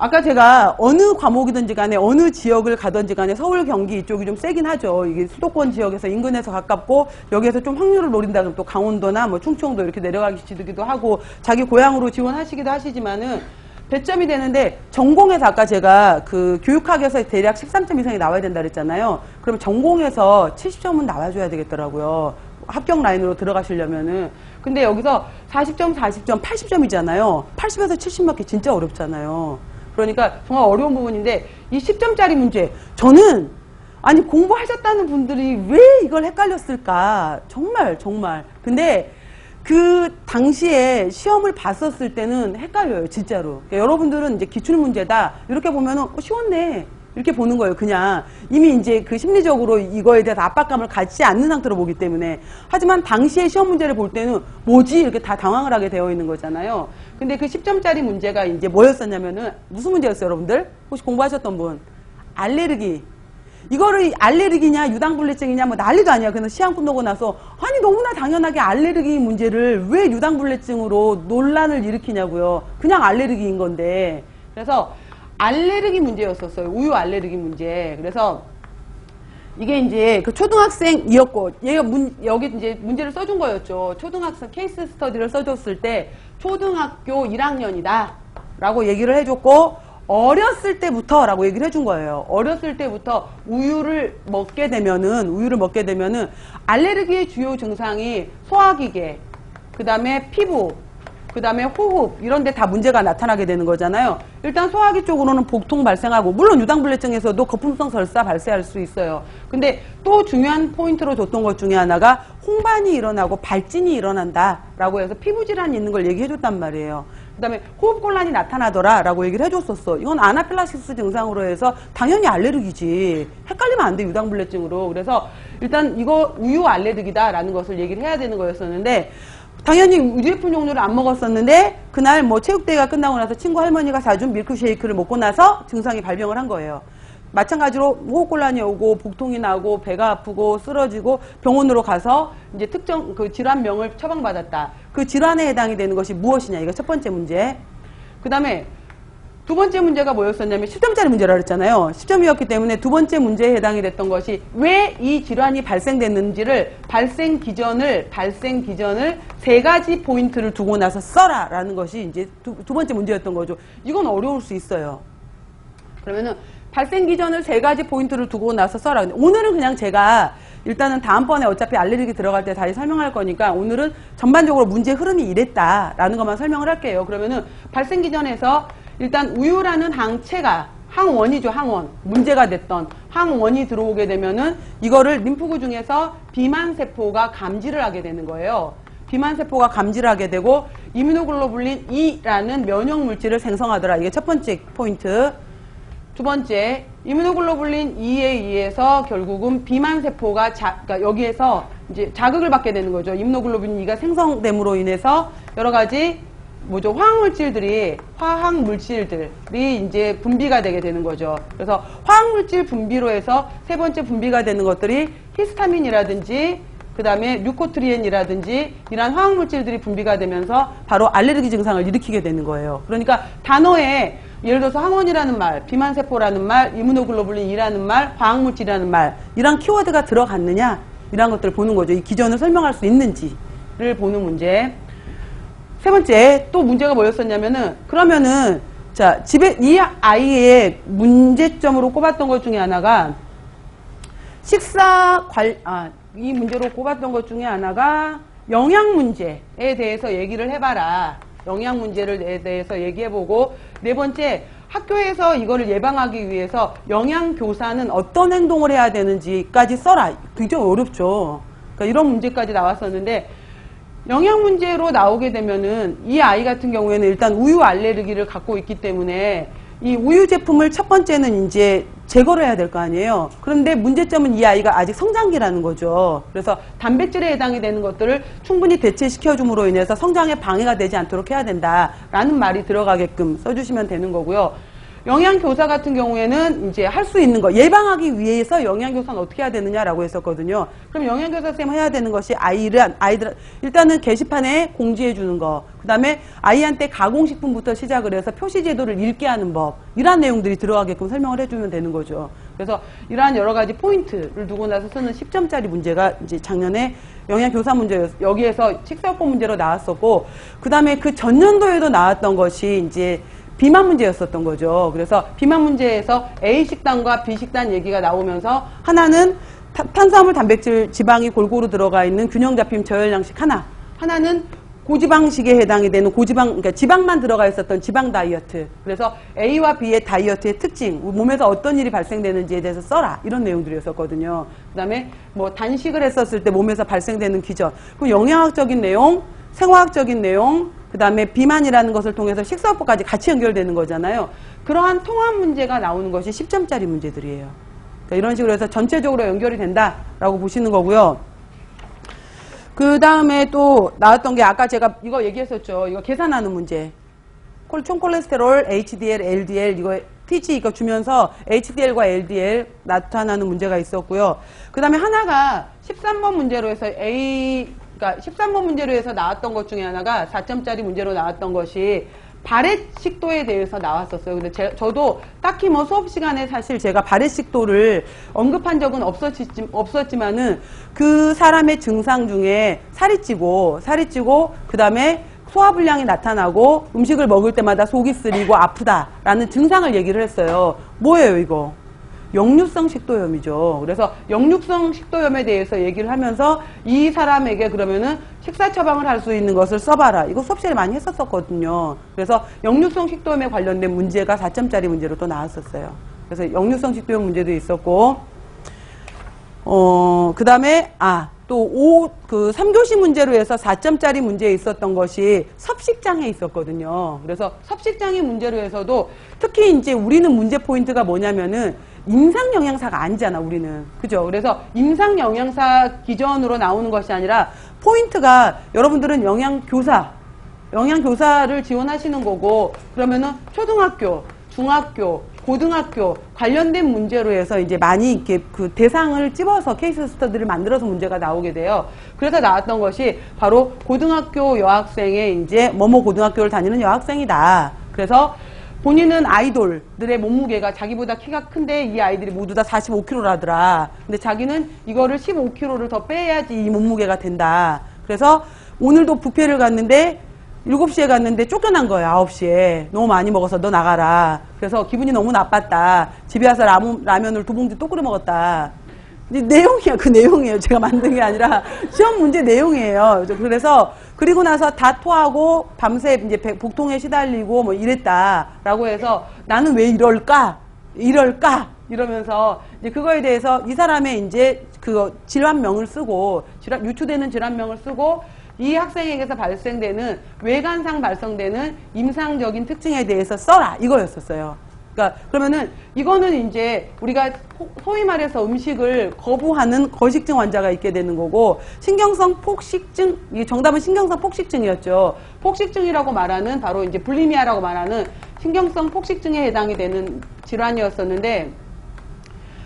아까 제가 어느 과목이든지 간에 어느 지역을 가든지 간에 서울, 경기 이쪽이 좀 세긴 하죠. 이게 수도권 지역에서 인근에서 가깝고, 여기에서 좀 확률을 노린다 그러면 또 강원도나 뭐 충청도 이렇게 내려가기도 하고, 자기 고향으로 지원하시기도 하시지만은 배점이 되는데, 전공에서 아까 제가 그 교육학에서 대략 13점 이상이 나와야 된다 그랬잖아요. 그럼 전공에서 70점은 나와줘야 되겠더라고요. 합격 라인으로 들어가시려면은. 근데 여기서 40점, 80점이잖아요. 80에서 70 맞기 진짜 어렵잖아요. 그러니까 정말 어려운 부분인데, 이 10점짜리 문제, 저는 아니 공부하셨다는 분들이 왜 이걸 헷갈렸을까? 정말. 근데 그 당시에 시험을 봤었을 때는 헷갈려요, 진짜로. 그러니까 여러분들은 이제 기출문제다 이렇게 보면은 쉬웠네 이렇게 보는 거예요. 그냥 이미 이제 그 심리적으로 이거에 대해서 압박감을 갖지 않는 상태로 보기 때문에. 하지만 당시에 시험 문제를 볼 때는 뭐지 이렇게 다 당황을 하게 되어 있는 거잖아요. 근데 그 10점짜리 문제가 이제 뭐였었냐면은, 무슨 문제였어요, 여러분들? 혹시 공부하셨던 분? 알레르기. 이거를 알레르기냐 유당불내증이냐 뭐 난리도 아니야. 그래서 시험 끝나고 나서 아니 너무나 당연하게 알레르기 문제를 왜 유당불내증으로 논란을 일으키냐고요. 그냥 알레르기인 건데. 그래서 알레르기 문제였었어요. 우유 알레르기 문제. 그래서 이게 이제 그 초등학생이었고, 얘가 여기 이제 문제를 써준 거였죠. 초등학생 케이스 스터디를 써줬을 때 초등학교 1학년이다 라고 얘기를 해줬고, 어렸을 때부터 라고 얘기를 해준 거예요. 어렸을 때부터 우유를 먹게 되면은 알레르기의 주요 증상이 소화기계, 그 다음에 피부, 그 다음에 호흡 이런 데 다 문제가 나타나게 되는 거잖아요. 일단 소화기 쪽으로는 복통 발생하고, 물론 유당불내증에서도 거품성 설사 발생할 수 있어요. 근데 또 중요한 포인트로 줬던 것 중에 하나가 홍반이 일어나고 발진이 일어난다 라고 해서 피부질환이 있는 걸 얘기해 줬단 말이에요. 그 다음에 호흡곤란이 나타나더라 라고 얘기를 해줬었어. 이건 아나필락시스 증상으로 해서 당연히 알레르기지. 헷갈리면 안 돼, 유당불내증으로. 그래서 일단 이거 우유 알레르기다 라는 것을 얘기를 해야 되는 거였었는데, 당연히 유제품 종류를 안 먹었었는데, 그날 뭐 체육대회가 끝나고 나서 친구 할머니가 사준 밀크쉐이크를 먹고 나서 증상이 발병을 한 거예요. 마찬가지로 호흡곤란이 오고 복통이 나고 배가 아프고 쓰러지고 병원으로 가서 이제 특정 그 질환명을 처방받았다. 그 질환에 해당이 되는 것이 무엇이냐, 이거 첫 번째 문제. 그 다음에 두 번째 문제가 뭐였었냐면 10점짜리 문제라 그랬잖아요. 10점이었기 때문에 두 번째 문제에 해당이 됐던 것이 왜 이 질환이 발생됐는지를 발생 기전을 세 가지 포인트를 두고 나서 써라 라는 것이 이제 두 번째 문제였던 거죠. 이건 어려울 수 있어요. 그러면은 발생 기전을 세 가지 포인트를 두고 나서 써라. 오늘은 그냥 제가 일단은 다음번에 어차피 알레르기 들어갈 때 다시 설명할 거니까 오늘은 전반적으로 문제 흐름이 이랬다라는 것만 설명을 할게요. 그러면은 발생 기전에서 일단 우유라는 항체가 항원이죠. 항원. 문제가 됐던 항원이 들어오게 되면은 이거를 림프구 중에서 비만세포가 감지를 하게 되는 거예요. 비만세포가 감지를 하게 되고 이뮤노글로불린 E라는 면역물질을 생성하더라. 이게 첫 번째 포인트. 두 번째, 이뮤노글로불린 E에 의해서 결국은 비만세포가 그러니까 여기에서 이제 자극을 받게 되는 거죠. 이뮤노글로불린 E가 생성됨으로 인해서 여러 가지 화학물질들이 이제 분비가 되게 되는 거죠. 그래서 화학물질 분비로 해서 세 번째 분비가 되는 것들이 히스타민이라든지 그 다음에 류코트리엔이라든지 이러한 화학물질들이 분비가 되면서 바로 알레르기 증상을 일으키게 되는 거예요. 그러니까 단어에 예를 들어서 항원이라는 말, 비만세포라는 말, 이뮤노글로불린 E라는 말, 화학물질이라는 말 이런 키워드가 들어갔느냐 이런 것들을 보는 거죠. 이 기전을 설명할 수 있는지를 보는 문제. 세 번째 또 문제가 뭐였었냐면은 그러면은 자 집에 이 아이의 문제점으로 꼽았던 것 중에 하나가 이 문제로 꼽았던 것 중에 하나가 영양 문제에 대해서 얘기를 해봐라. 영양 문제에 대해서 얘기해보고 네 번째 학교에서 이거를 예방하기 위해서 영양교사는 어떤 행동을 해야 되는지까지 써라. 굉장히 어렵죠. 그러니까 이런 문제까지 나왔었는데 영양 문제로 나오게 되면은 이 아이 같은 경우에는 일단 우유 알레르기를 갖고 있기 때문에 이 우유 제품을 첫 번째는 이제 제거를 해야 될 거 아니에요. 그런데 문제점은 이 아이가 아직 성장기라는 거죠. 그래서 단백질에 해당이 되는 것들을 충분히 대체시켜줌으로 인해서 성장에 방해가 되지 않도록 해야 된다라는 말이 들어가게끔 써주시면 되는 거고요. 영양교사 같은 경우에는 이제 할 수 있는 거, 예방하기 위해서 영양교사는 어떻게 해야 되느냐라고 했었거든요. 그럼 영양교사 쌤 해야 되는 것이 아이들, 일단은 게시판에 공지해 주는 거, 그 다음에 아이한테 가공식품부터 시작을 해서 표시제도를 읽게 하는 법, 이러한 내용들이 들어가게끔 설명을 해주면 되는 거죠. 그래서 이러한 여러 가지 포인트를 두고 나서 쓰는 10점짜리 문제가 이제 작년에 영양교사 문제였어요. 여기에서 식사요법 문제로 나왔었고, 그 다음에 그 전년도에도 나왔던 것이 이제 비만 문제였었던 거죠. 그래서 비만 문제에서 A식단과 B식단 얘기가 나오면서 하나는 탄수화물, 단백질, 지방이 골고루 들어가 있는 균형 잡힌 저열량식 하나는 고지방식에 해당이 되는 그러니까 지방만 들어가 있었던 지방 다이어트. 그래서 A와 B의 다이어트의 특징, 몸에서 어떤 일이 발생되는지에 대해서 써라. 이런 내용들이었었거든요. 그 다음에 단식을 했었을 때 몸에서 발생되는 기전. 그럼 영양학적인 내용, 생화학적인 내용, 그 다음에 비만이라는 것을 통해서 식사요법까지 같이 연결되는 거잖아요. 그러한 통합 문제가 나오는 것이 10점짜리 문제들이에요. 그러니까 이런 식으로 해서 전체적으로 연결이 된다라고 보시는 거고요. 그 다음에 또 나왔던 게 아까 제가 이거 얘기했었죠. 이거 계산하는 문제. 총콜레스테롤, HDL, LDL 이거 TG 이거 주면서 HDL과 LDL 나타나는 문제가 있었고요. 그 다음에 하나가 13번 문제로 해서 그러니까 13번 문제로 해서 나왔던 것 중에 하나가 4점짜리 문제로 나왔던 것이 발해식도에 대해서 나왔었어요. 근데 저도 딱히 수업 시간에 사실 제가 발해식도를 언급한 적은 없었지만은 그 사람의 증상 중에 살이 찌고 그 다음에 소화불량이 나타나고 음식을 먹을 때마다 속이 쓰리고 아프다라는 증상을 얘기를 했어요. 뭐예요 이거? 역류성 식도염이죠. 그래서 역류성 식도염에 대해서 얘기를 하면서 이 사람에게 그러면은 식사 처방을 할 수 있는 것을 써봐라. 이거 수업 시간에 많이 했었거든요. 그래서 역류성 식도염에 관련된 문제가 4점짜리 문제로 또 나왔었어요. 그래서 역류성 식도염 문제도 있었고, 그 다음에, 또 3교시 문제로 해서 4점짜리 문제에 있었던 것이 섭식장애 있었거든요. 그래서 섭식장애 문제로 해서도 특히 이제 우리는 문제 포인트가 뭐냐면은 임상 영양사가 아니잖아, 우리는. 그죠? 그래서 임상 영양사 기전으로 나오는 것이 아니라 포인트가 여러분들은 영양교사를 지원하시는 거고, 그러면은 초등학교, 중학교, 고등학교 관련된 문제로 해서 이제 많이 이렇게 그 대상을 찝어서 케이스 스터디를 만들어서 문제가 나오게 돼요. 그래서 나왔던 것이 바로 고등학교 여학생의 이제 뭐뭐 고등학교를 다니는 여학생이다. 그래서 본인은 아이돌들의 몸무게가 자기보다 키가 큰데 이 아이들이 모두 다 45kg라더라. 근데 자기는 이거를 15kg를 더 빼야지 이 몸무게가 된다. 그래서 오늘도 뷔페를 갔는데 7시에 갔는데 쫓겨난 거예요. 9시에. 너무 많이 먹어서 너 나가라. 그래서 기분이 너무 나빴다. 집에 와서 라면을 2봉지 또 끓여 먹었다. 내용이야, 그 내용이에요. 제가 만든 게 아니라 시험 문제 내용이에요. 그래서 그리고 나서 다 토하고 밤새 이제 복통에 시달리고 뭐 이랬다라고 해서 나는 왜 이럴까 이러면서 이제 그거에 대해서 이 사람의 이제 그 질환명을 쓰고 유추되는 질환명을 쓰고 이 학생에게서 발생되는 외관상 발생되는 임상적인 특징에 대해서 써라 이거였었어요. 그러니까 그러면은 이거는 이제 우리가 소위 말해서 음식을 거부하는 거식증 환자가 있게 되는 거고, 신경성 폭식증, 이게 정답은 신경성 폭식증이었죠. 폭식증이라고 말하는 바로 이제 불리미아라고 말하는 신경성 폭식증에 해당이 되는 질환이었었는데,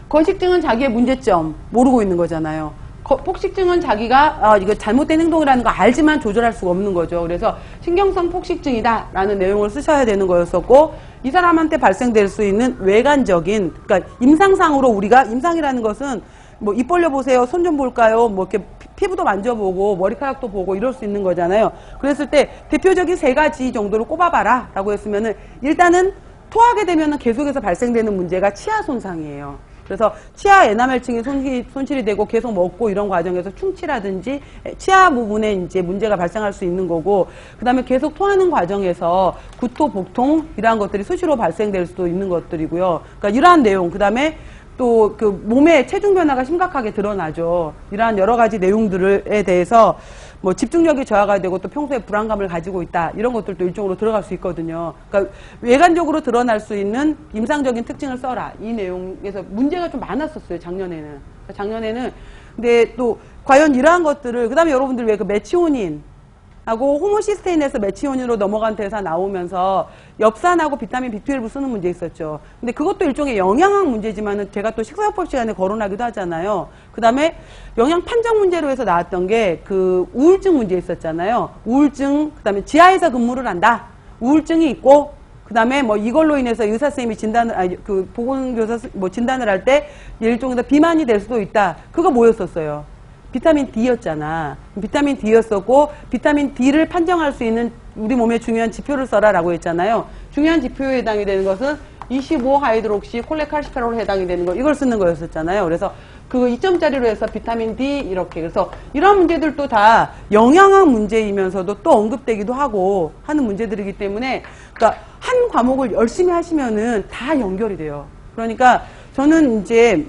거식증은 자기의 문제점 모르고 있는 거잖아요. 폭식증은 자기가 이거 잘못된 행동이라는 거 알지만 조절할 수가 없는 거죠. 그래서 신경성 폭식증이다 라는 내용을 쓰셔야 되는 거였었고, 이 사람한테 발생될 수 있는 외관적인, 그러니까 임상상으로 우리가, 임상이라는 것은 뭐 입 벌려보세요, 손 좀 볼까요, 뭐 이렇게 피부도 만져보고 머리카락도 보고 이럴 수 있는 거잖아요. 그랬을 때 대표적인 3가지 정도를 꼽아봐라 라고 했으면은, 일단은 토하게 되면은 계속해서 발생되는 문제가 치아 손상이에요. 그래서 치아 에나멜층이 손실이 되고 계속 먹고 이런 과정에서 충치라든지 치아 부분에 이제 문제가 발생할 수 있는 거고, 그 다음에 계속 토하는 과정에서 구토, 복통 이러한 것들이 수시로 발생될 수도 있는 것들이고요. 그러니까 이러한 내용, 그 다음에 또 그 몸의 체중 변화가 심각하게 드러나죠. 이러한 여러 가지 내용들에 대해서 뭐 집중력이 저하가 되고 또 평소에 불안감을 가지고 있다, 이런 것들도 일종으로 들어갈 수 있거든요. 그러니까 외관적으로 드러날 수 있는 임상적인 특징을 써라, 이 내용에서 문제가 좀 많았었어요, 작년에는. 근데 또 과연 이러한 것들을, 그 다음에 여러분들 왜 그 메치오닌 하고 호모시스테인에서 메치오닌으로 넘어간 대사 나오면서 엽산하고 비타민 B12 쓰는 문제 있었죠. 근데 그것도 일종의 영양학 문제지만은 제가 또 식사요법 시간에 거론하기도 하잖아요. 그 다음에 영양 판정 문제로 해서 나왔던 게 그 우울증 문제 있었잖아요. 우울증, 그 다음에 지하에서 근무를 한다. 우울증이 있고, 그 다음에 뭐 이걸로 인해서 의사 선생님이 진단을, 그 보건교사 뭐 진단을 할 때 일종의 비만이 될 수도 있다. 그거 뭐였었어요? 비타민 D였잖아. 비타민 D였었고, 비타민 D를 판정할 수 있는 우리 몸의 중요한 지표를 써라라고 했잖아요. 중요한 지표에 해당이 되는 것은 25하이드록시 콜레칼시페롤에 해당이 되는 거, 이걸 쓰는 거였었잖아요. 그래서 그 2점짜리로 해서 비타민 D 이렇게. 그래서 이런 문제들도 다 영양학 문제이면서도 또 언급되기도 하고 하는 문제들이기 때문에, 그러니까 한 과목을 열심히 하시면은 다 연결이 돼요. 그러니까 저는 이제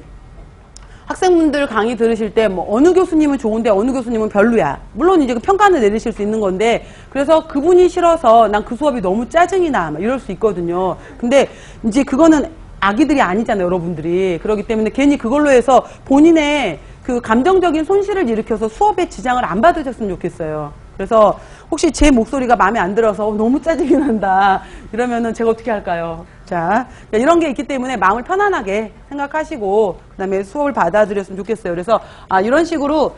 학생분들 강의 들으실 때 뭐 어느 교수님은 좋은데 어느 교수님은 별로야. 물론 이제 그 평가는 내리실 수 있는 건데, 그래서 그분이 싫어서 난 그 수업이 너무 짜증이 나, 막 이럴 수 있거든요. 근데 이제 그거는 아기들이 아니잖아요, 여러분들이. 그렇기 때문에 괜히 그걸로 해서 본인의 그 감정적인 손실을 일으켜서 수업에 지장을 안 받으셨으면 좋겠어요. 그래서 혹시 제 목소리가 마음에 안 들어서 너무 짜증이 난다 이러면은 제가 어떻게 할까요? 자, 이런 게 있기 때문에 마음을 편안하게 생각하시고 그 다음에 수업을 받아들였으면 좋겠어요. 그래서 이런 식으로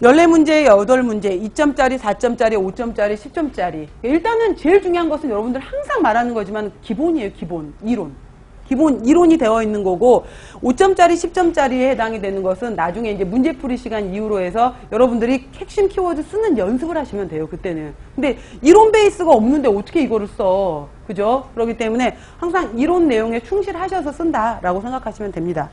14문제, 8문제, 2점짜리, 4점짜리, 5점짜리, 10점짜리. 일단은 제일 중요한 것은 여러분들 항상 말하는 거지만 기본이에요. 기본, 이론. 기본 이론이 되어 있는 거고, 5점짜리, 10점짜리에 해당이 되는 것은 나중에 이제 문제풀이 시간 이후로 해서 여러분들이 핵심 키워드 쓰는 연습을 하시면 돼요, 그때는. 근데 이론 베이스가 없는데 어떻게 이거를 써? 그죠? 그렇기 때문에 항상 이론 내용에 충실하셔서 쓴다라고 생각하시면 됩니다.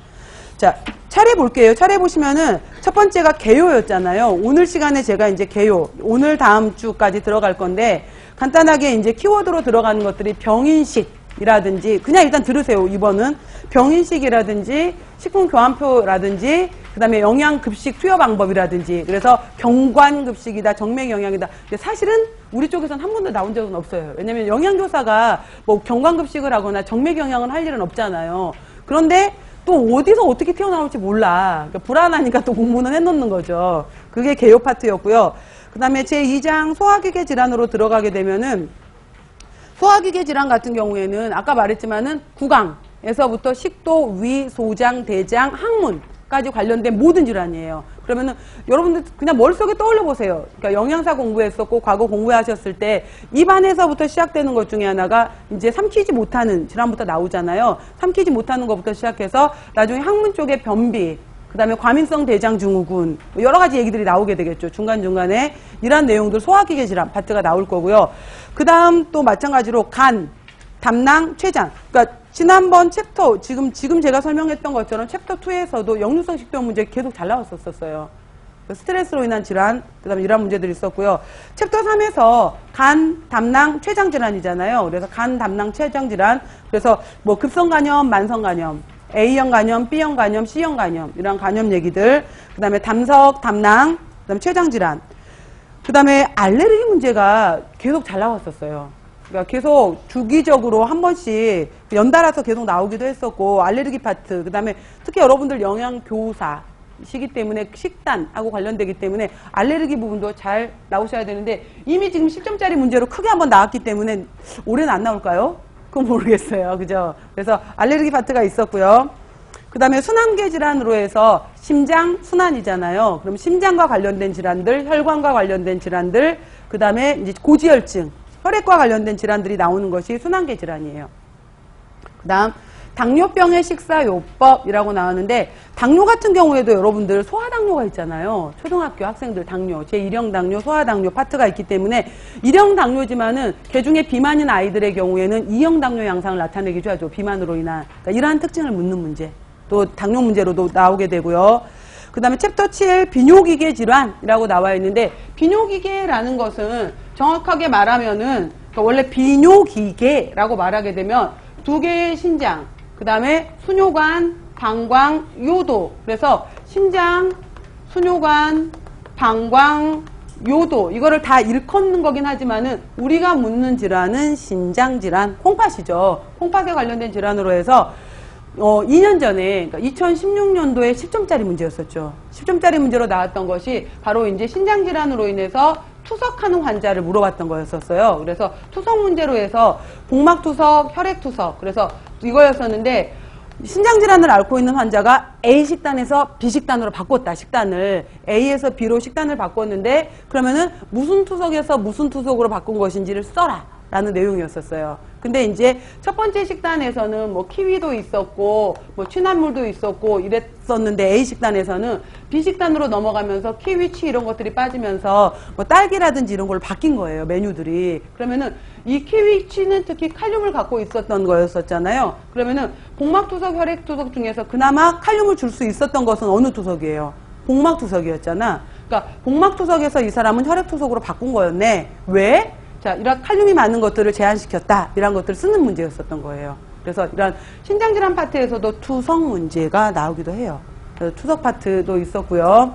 자, 차례 볼게요. 차례 보시면은 첫 번째가 개요였잖아요. 오늘 시간에 제가 이제 개요, 오늘 다음 주까지 들어갈 건데, 간단하게 이제 키워드로 들어가는 것들이 병인식, 이라든지, 그냥 일단 들으세요. 2번은 병인식이라든지 식품교환표라든지 그 다음에 영양급식 투여 방법이라든지, 그래서 경관급식이다, 정맥영양이다. 근데 사실은 우리 쪽에서는 한 번도 나온 적은 없어요. 왜냐면 영양교사가 뭐 경관급식을 하거나 정맥영양을 할 일은 없잖아요. 그런데 또 어디서 어떻게 튀어나올지 몰라. 그러니까 불안하니까 또 공부는 해놓는 거죠. 그게 개요 파트였고요. 그 다음에 제2장 소화기계 질환으로 들어가게 되면은, 소화기계 질환 같은 경우에는 아까 말했지만은 구강에서부터 식도, 위, 소장, 대장, 항문, 까지 관련된 모든 질환이에요. 그러면은 여러분들 그냥 머릿속에 떠올려 보세요. 그러니까 영양사 공부했었고 과거 공부하셨을 때 입안에서부터 시작되는 것 중에 하나가 이제 삼키지 못하는 질환부터 나오잖아요. 삼키지 못하는 것부터 시작해서 나중에 항문 쪽에 변비, 그 다음에 과민성 대장증후군, 여러 가지 얘기들이 나오게 되겠죠. 중간중간에 이러한 내용들 소화기계 질환 파트가 나올 거고요. 그 다음 또 마찬가지로 간, 담낭, 췌장. 그러니까 지난번 챕터, 지금 제가 설명했던 것처럼 챕터 2에서도 역류성 식도염 문제 계속 잘 나왔었어요. 스트레스로 인한 질환, 그 다음에 이런 문제들이 있었고요. 챕터 3에서 간, 담낭, 췌장 질환이잖아요. 그래서 간, 담낭, 췌장 질환. 그래서 뭐 급성 간염, 만성 간염, A형 간염, B형 간염, C형 간염, 이런 간염 얘기들. 그 다음에 담석, 담낭, 그 다음에 췌장 질환. 그 다음에 알레르기 문제가 계속 잘 나왔었어요. 그러니까 계속 주기적으로 한 번씩 연달아서 계속 나오기도 했었고, 알레르기 파트, 그 다음에 특히 여러분들 영양교사시기 때문에 식단하고 관련되기 때문에 알레르기 부분도 잘 나오셔야 되는데, 이미 지금 10점짜리 문제로 크게 한번 나왔기 때문에 올해는 안 나올까요? 그건 모르겠어요. 그죠? 그래서 알레르기 파트가 있었고요. 그 다음에 순환계 질환으로 해서 심장 순환이잖아요. 그럼 심장과 관련된 질환들, 혈관과 관련된 질환들, 그 다음에 이제 고지혈증, 혈액과 관련된 질환들이 나오는 것이 순환계 질환이에요. 그 다음 당뇨병의 식사요법이라고 나왔는데, 당뇨 같은 경우에도 여러분들 소아당뇨가 있잖아요. 초등학교 학생들 당뇨, 제1형 당뇨, 소아당뇨 파트가 있기 때문에 1형 당뇨지만은 개중에 비만인 아이들의 경우에는 2형 당뇨 양상을 나타내기도 하죠. 비만으로 인한. 그러니까 이러한 특징을 묻는 문제, 또 당뇨 문제로도 나오게 되고요. 그 다음에 챕터 7 비뇨기계 질환이라고 나와 있는데, 비뇨기계라는 것은 정확하게 말하면은 그러니까 원래 비뇨기계라고 말하게 되면 두 개의 신장, 그 다음에 순뇨관, 방광, 요도. 그래서 신장, 순뇨관, 방광, 요도. 이거를 다 일컫는 거긴 하지만은 우리가 묻는 질환은 신장질환, 콩팥이죠. 콩팥에 관련된 질환으로 해서 2년 전에, 그러니까 2016년도에 10점짜리 문제였었죠. 10점짜리 문제로 나왔던 것이 바로 이제 신장질환으로 인해서 투석하는 환자를 물어봤던 거였었어요. 그래서 투석 문제로 해서 복막투석, 혈액투석, 그래서 이거였었는데, 신장질환을 앓고 있는 환자가 A 식단에서 B 식단으로 바꿨다. 식단을 A에서 B로 식단을 바꿨는데, 그러면은 무슨 투석에서 무슨 투석으로 바꾼 것인지를 써라 라는 내용이었었어요. 근데 이제 첫 번째 식단에서는 뭐 키위도 있었고 뭐 취나물도 있었고 이랬었는데, A 식단에서는 B 식단으로 넘어가면서 키위, 취 이런 것들이 빠지면서 뭐 딸기라든지 이런 걸로 바뀐 거예요, 메뉴들이. 그러면은 이 키위, 취는 특히 칼륨을 갖고 있었던 거였었잖아요. 그러면은 복막투석, 혈액투석 중에서 그나마 칼륨을 줄 수 있었던 것은 어느 투석이에요? 복막투석이었잖아. 그러니까 복막투석에서 이 사람은 혈액투석으로 바꾼 거였네. 왜? 자, 이런 칼륨이 많은 것들을 제한시켰다. 이런 것들을 쓰는 문제였었던 거예요. 그래서 이런 신장질환 파트에서도 투석 문제가 나오기도 해요. 그래서 투석 파트도 있었고요.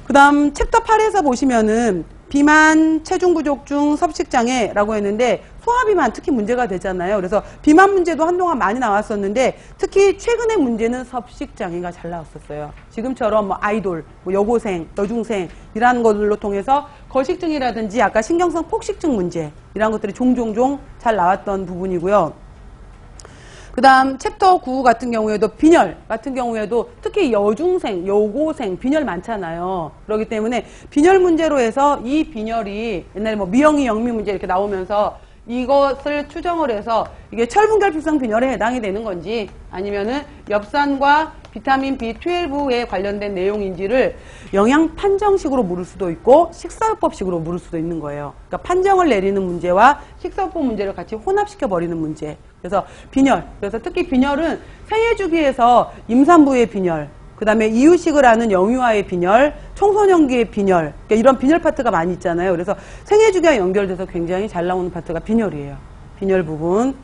그 다음 챕터 8에서 보시면은 비만, 체중 부족증, 섭식장애라고 했는데, 소화비만 특히 문제가 되잖아요. 그래서 비만 문제도 한동안 많이 나왔었는데, 특히 최근의 문제는 섭식장애가 잘 나왔었어요. 지금처럼 뭐 아이돌, 뭐 여고생, 여중생 이라는 것들로 통해서 거식증이라든지 아까 신경성 폭식증 문제 이런 것들이 종종종 잘 나왔던 부분이고요. 그 다음 챕터 9 같은 경우에도 빈혈 같은 경우에도 특히 여중생, 여고생 빈혈 많잖아요. 그렇기 때문에 빈혈 문제로 해서 이 빈혈이 옛날에 뭐 미영이 영미 문제 이렇게 나오면서 이것을 추정을 해서 이게 철분결핍성 빈혈에 해당이 되는 건지 아니면은 엽산과 비타민 B12에 관련된 내용인지를 영양 판정식으로 물을 수도 있고 식사요법식으로 물을 수도 있는 거예요. 그러니까 판정을 내리는 문제와 식사요법 문제를 같이 혼합시켜 버리는 문제. 그래서 빈혈, 그래서 특히 빈혈은 생애 주기에서 임산부의 빈혈, 그 다음에 이유식을 하는 영유아의 빈혈, 청소년기의 빈혈, 그러니까 이런 빈혈 파트가 많이 있잖아요. 그래서 생애 주기와 연결돼서 굉장히 잘 나오는 파트가 빈혈이에요. 빈혈 부분.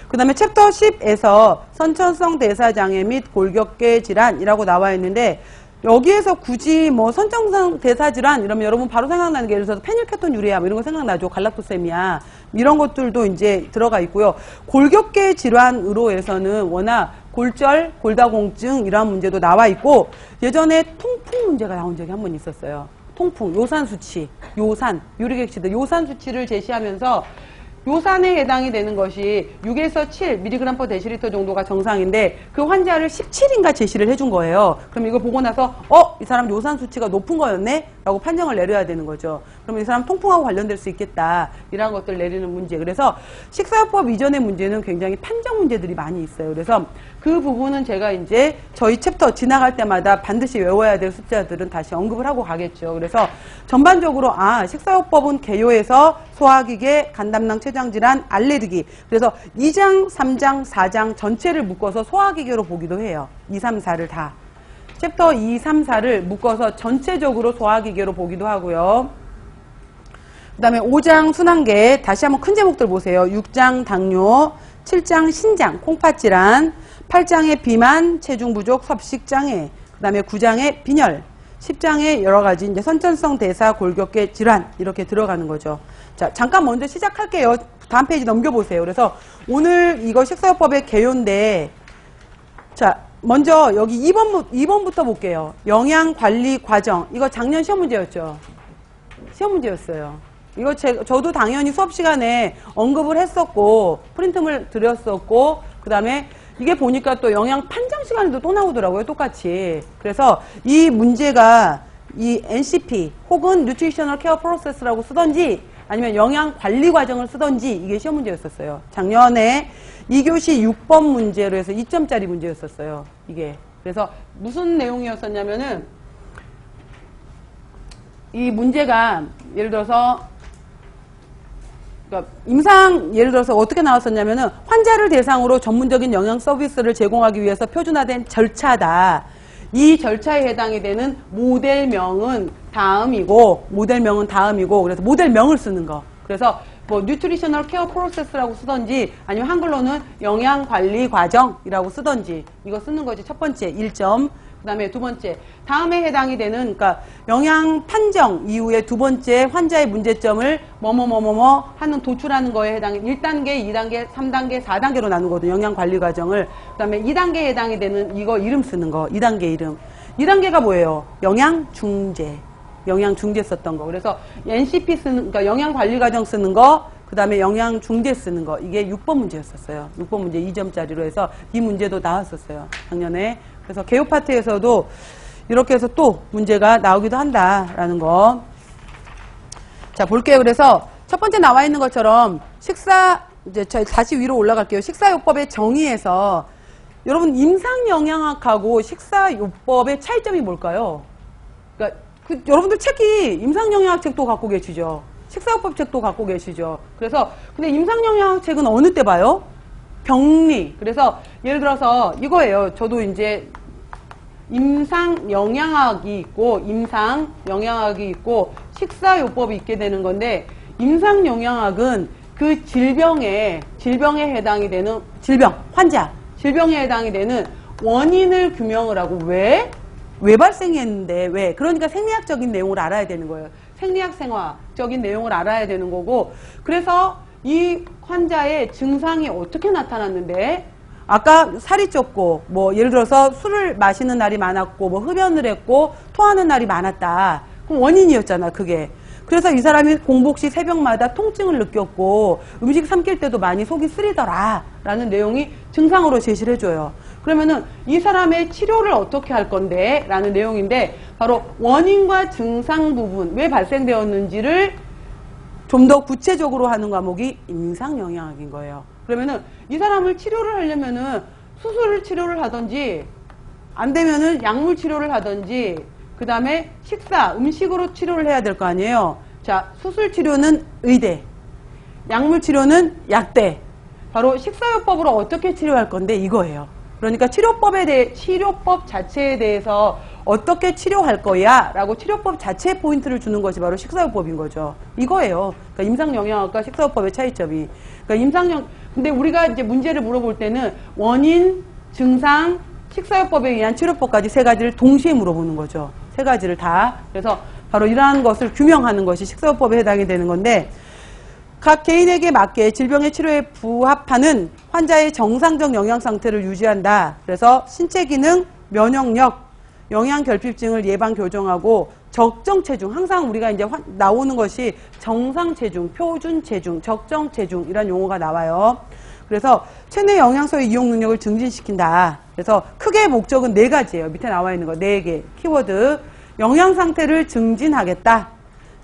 그 다음에 챕터 10에서 선천성 대사장애 및 골격계 질환이라고 나와 있는데, 여기에서 굳이 뭐 선천성 대사질환 이러면 여러분 바로 생각나는 게 예를 들어서 페닐케톤 유레아 뭐 이런 거 생각나죠. 갈락토세미아 이런 것들도 이제 들어가 있고요. 골격계 질환으로 해서는 워낙 골절, 골다공증 이런 문제도 나와 있고, 예전에 통풍 문제가 나온 적이 한 번 있었어요. 통풍, 요산 수치, 요산, 유릭 액시드, 요산 수치를 제시하면서 요산에 해당이 되는 것이 6에서 7mg/dL 정도가 정상인데 그 환자를 17인가 제시를 해준 거예요. 그럼 이걸 보고 나서 이 사람 요산 수치가 높은 거였네? 라고 판정을 내려야 되는 거죠. 그러면 이 사람 통풍하고 관련될 수 있겠다. 이런 것들 내리는 문제. 그래서 식사요법 이전의 문제는 굉장히 판정 문제들이 많이 있어요. 그래서 그 부분은 제가 이제 저희 챕터 지나갈 때마다 반드시 외워야 될 숫자들은 다시 언급을 하고 가겠죠. 그래서 전반적으로 식사요법은 개요에서 소화기계, 간담낭 췌장질환, 알레르기. 그래서 2장, 3장, 4장 전체를 묶어서 소화기계로 보기도 해요. 2, 3, 4를 다. 챕터 2, 3, 4를 묶어서 전체적으로 소화기계로 보기도 하고요. 그 다음에 5장 순환계, 다시 한번 큰 제목들 보세요. 6장 당뇨, 7장 신장, 콩팥질환, 8장의 비만, 체중 부족, 섭식장애, 그 다음에 9장의 빈혈, 10장의 여러가지 이제 선천성 대사 골격계 질환 이렇게 들어가는 거죠. 자, 잠깐 먼저 시작할게요. 다음 페이지 넘겨보세요. 그래서 오늘 이거 식사요법의 개요인데, 자, 먼저 여기 2번부터 볼게요. 영양관리 과정. 이거 작년 시험 문제였죠. 시험 문제였어요. 이거 저도 당연히 수업 시간에 언급을 했었고, 프린트물 드렸었고, 그 다음에 이게 보니까 또 영양 판정 시간에도 또 나오더라고요. 똑같이. 그래서 이 문제가 이 NCP 혹은 Nutritional Care Process라고 쓰던지 아니면 영양 관리 과정을 쓰던지 이게 시험 문제였었어요. 작년에 2교시 6번 문제로 해서 2점짜리 문제였었어요. 이게. 그래서 무슨 내용이었었냐면은 이 문제가 예를 들어서 예를 들어서 어떻게 나왔었냐면은 환자를 대상으로 전문적인 영양 서비스를 제공하기 위해서 표준화된 절차다. 이 절차에 해당이 되는 모델명은 다음이고, 그래서 모델명을 쓰는 거. 그래서 뭐 뉴트리셔널 케어 프로세스라고 쓰던지 아니면 한글로는 영양 관리 과정이라고 쓰던지 이거 쓰는 거지. 첫 번째 1점. 그 다음에 두 번째, 다음에 해당이 되는, 그러니까 영양 판정 이후에 두 번째 환자의 문제점을 뭐뭐뭐뭐뭐 하는 도출하는 거에 해당이 1단계, 2단계, 3단계, 4단계로 나누거든요. 영양 관리 과정을. 그 다음에 2단계에 해당이 되는 이거 이름 쓰는 거. 2단계 이름. 2단계가 뭐예요? 영양 중재. 영양 중재 썼던 거. 그래서 NCP 쓰는, 그러니까 영양 관리 과정 쓰는 거, 그 다음에 영양 중재 쓰는 거. 이게 6번 문제였었어요. 6번 문제 2점짜리로 해서 이 문제도 나왔었어요. 작년에. 그래서 개요 파트에서도 이렇게 해서 또 문제가 나오기도 한다라는 거. 자, 볼게요. 그래서 첫 번째 나와 있는 것처럼 이제 저희 다시 위로 올라갈게요. 식사요법의 정의에서 여러분 임상영양학하고 식사요법의 차이점이 뭘까요? 그러니까 여러분들 책이 임상영양학 책도 갖고 계시죠. 식사요법 책도 갖고 계시죠. 그래서 근데 임상영양학 책은 어느 때 봐요? 병리. 그래서 예를 들어서 이거예요. 저도 이제 임상영양학이 있고 식사요법이 있게 되는 건데, 임상영양학은 그 질병에 해당이 되는 질병에 해당이 되는 원인을 규명을 하고 왜 발생했는데 왜, 그러니까 생리학적인 내용을 알아야 되는 거예요. 생리학적인 내용을 알아야 되는 거고, 그래서 이 환자의 증상이 어떻게 나타났는데, 아까 살이 쪘고, 뭐, 예를 들어서 술을 마시는 날이 많았고, 뭐, 흡연을 했고, 토하는 날이 많았다. 그럼 원인이었잖아, 그게. 그래서 이 사람이 공복 시 새벽마다 통증을 느꼈고, 음식 삼킬 때도 많이 속이 쓰리더라. 라는 내용이 증상으로 제시를 해줘요. 그러면은 이 사람의 치료를 어떻게 할 건데? 라는 내용인데, 바로 원인과 증상 부분, 왜 발생되었는지를 좀 더 구체적으로 하는 과목이 임상영양학인 거예요. 그러면은 이 사람을 치료를 하려면은 수술 치료를 하든지 안 되면은 약물 치료를 하든지 그 다음에 음식으로 치료를 해야 될 거 아니에요. 자, 수술 치료는 의대, 약물 치료는 약대. 바로 식사요법으로 어떻게 치료할 건데 이거예요. 그러니까 치료법 자체에 대해서 어떻게 치료할 거야 라고 치료법 자체에 포인트를 주는 것이 바로 식사요법인 거죠. 이거예요. 그러니까 임상영양학과 식사요법의 차이점이. 그러니까 근데 우리가 이제 문제를 물어볼 때는 원인, 증상, 식사요법에 의한 치료법까지 세 가지를 동시에 물어보는 거죠. 세 가지를 다. 그래서 바로 이러한 것을 규명하는 것이 식사요법에 해당이 되는 건데, 각 개인에게 맞게 질병의 치료에 부합하는 환자의 정상적 영양 상태를 유지한다. 그래서 신체 기능, 면역력, 영양결핍증을 예방 교정하고 적정 체중, 항상 우리가 이제 나오는 것이 정상 체중, 표준 체중, 적정 체중 이런 용어가 나와요. 그래서 체내 영양소의 이용 능력을 증진시킨다. 그래서 크게 목적은 4가지예요. 밑에 나와 있는 거 4개 키워드. 영양 상태를 증진하겠다.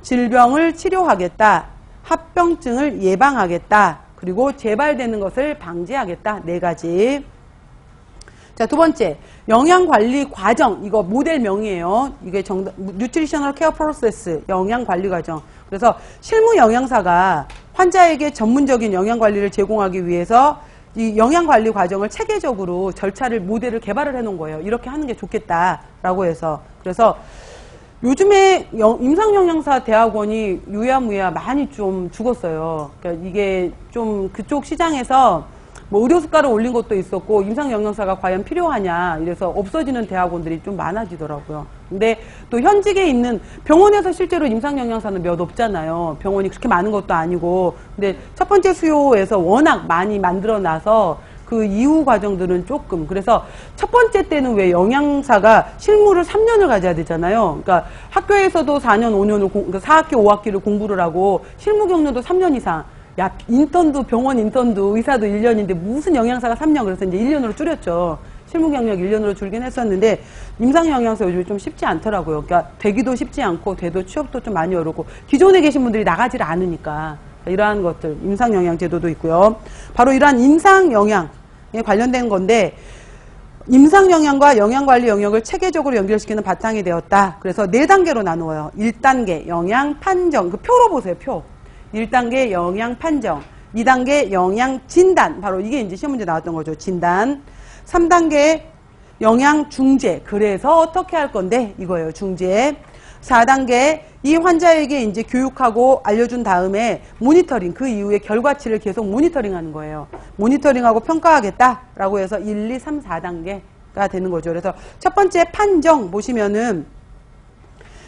질병을 치료하겠다. 합병증을 예방하겠다. 그리고 재발되는 것을 방지하겠다. 4가지. 자, 두 번째, 영양관리 과정. 이거 모델명이에요. 이게 뉴트리셔널 케어 프로세스, 영양관리 과정. 그래서 실무 영양사가 환자에게 전문적인 영양관리를 제공하기 위해서 이 영양관리 과정을 체계적으로 절차를, 모델을 개발을 해 놓은 거예요. 이렇게 하는 게 좋겠다라고 해서. 그래서 요즘에 임상영양사 대학원이 유야무야 많이 좀 죽었어요. 그러니까 이게 좀 그쪽 시장에서 뭐 의료수가를 올린 것도 있었고 임상영양사가 과연 필요하냐 이래서 없어지는 대학원들이 좀 많아지더라고요. 근데 또 현직에 있는 병원에서 실제로 임상영양사는 몇 없잖아요. 병원이 그렇게 많은 것도 아니고. 근데 첫 번째 수요에서 워낙 많이 만들어놔서 그 이후 과정들은 조금. 그래서 첫 번째 때는 왜 영양사가 실무를 3년을 가져야 되잖아요. 그러니까 학교에서도 4년, 5년을, 그러니까 4학기, 5학기를 공부를 하고 실무 경력도 3년 이상. 야, 인턴도, 병원 인턴도, 의사도 1년인데 무슨 영양사가 3년. 그래서 이제 1년으로 줄였죠. 실무 경력 1년으로 줄긴 했었는데 임상영양사 요즘에 좀 쉽지 않더라고요. 그러니까 되기도 쉽지 않고 돼도 취업도 좀 많이 어렵고 기존에 계신 분들이 나가질 않으니까 이러한 것들, 임상영양제도도 있고요. 바로 이러한 임상영양에 관련된 건데 임상영양과 영양관리 영역을 체계적으로 연결시키는 바탕이 되었다. 그래서 4단계로 나누어요. 1단계 영양 판정, 그 표로 보세요. 표. 1단계 영양 판정, 2단계 영양 진단, 바로 이게 이제 시험 문제 나왔던 거죠. 진단. 3단계 영양 중재, 그래서 어떻게 할 건데 이거예요. 중재. 4단계 이 환자에게 이제 교육하고 알려준 다음에 모니터링, 그 이후에 결과치를 계속 모니터링하는 거예요. 모니터링하고 평가하겠다라고 해서 1, 2, 3, 4단계가 되는 거죠. 그래서 첫 번째 판정 보시면은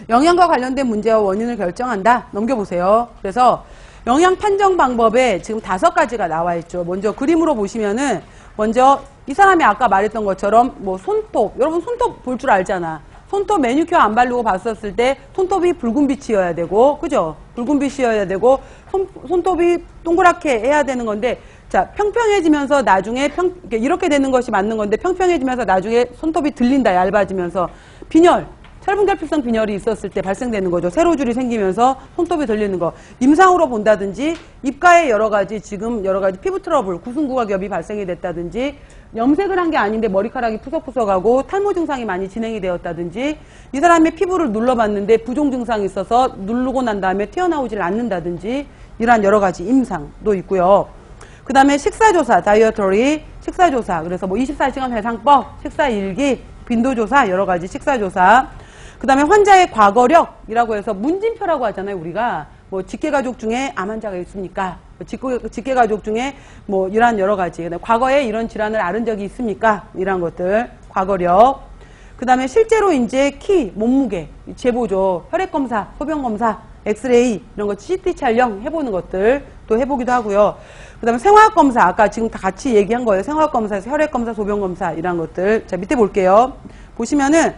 영양과 관련된 문제와 원인을 결정한다. 넘겨보세요. 그래서 영양 판정 방법에 지금 5가지가 나와 있죠. 먼저 그림으로 보시면은 먼저 이 사람이 아까 말했던 것처럼 뭐 손톱, 여러분 손톱 볼 줄 알잖아. 손톱 매니큐어 안 바르고 봤었을 때 손톱이 붉은빛이어야 되고, 그죠? 붉은빛이어야 되고 손톱이 동그랗게 해야 되는 건데, 자, 평평해지면서 나중에 이렇게 되는 것이 맞는 건데 평평해지면서 나중에 손톱이 들린다. 얇아지면서 빈혈, 철분결핍성 빈혈이 있었을 때 발생되는 거죠. 세로줄이 생기면서 손톱이 들리는 거. 임상으로 본다든지 입가에 여러 가지 피부 트러블, 구순구각염이 발생이 됐다든지 염색을 한 게 아닌데 머리카락이 푸석푸석하고 탈모 증상이 많이 진행이 되었다든지 이 사람의 피부를 눌러봤는데 부종 증상이 있어서 누르고 난 다음에 튀어나오질 않는다든지 이러한 여러 가지 임상도 있고요. 그 다음에 식사조사, 다이어터리 식사조사. 그래서 뭐 24시간 회상법, 식사일기, 빈도조사, 여러 가지 식사조사. 그 다음에 환자의 과거력이라고 해서 문진표라고 하잖아요. 우리가 뭐 직계가족 중에 암 환자가 있습니까? 직계가족 중에 뭐 이러한 여러 가지, 과거에 이런 질환을 앓은 적이 있습니까? 이런 것들, 과거력. 그 다음에 실제로 이제 키, 몸무게, 제보죠. 혈액검사, 소변검사, 엑스레이 이런 거 CT 촬영 해보는 것들 또 해보기도 하고요. 그 다음에 생화학검사, 아까 지금 다 같이 얘기한 거예요. 생화학검사에서 혈액검사, 소변검사 이런 것들. 자, 밑에 볼게요. 보시면은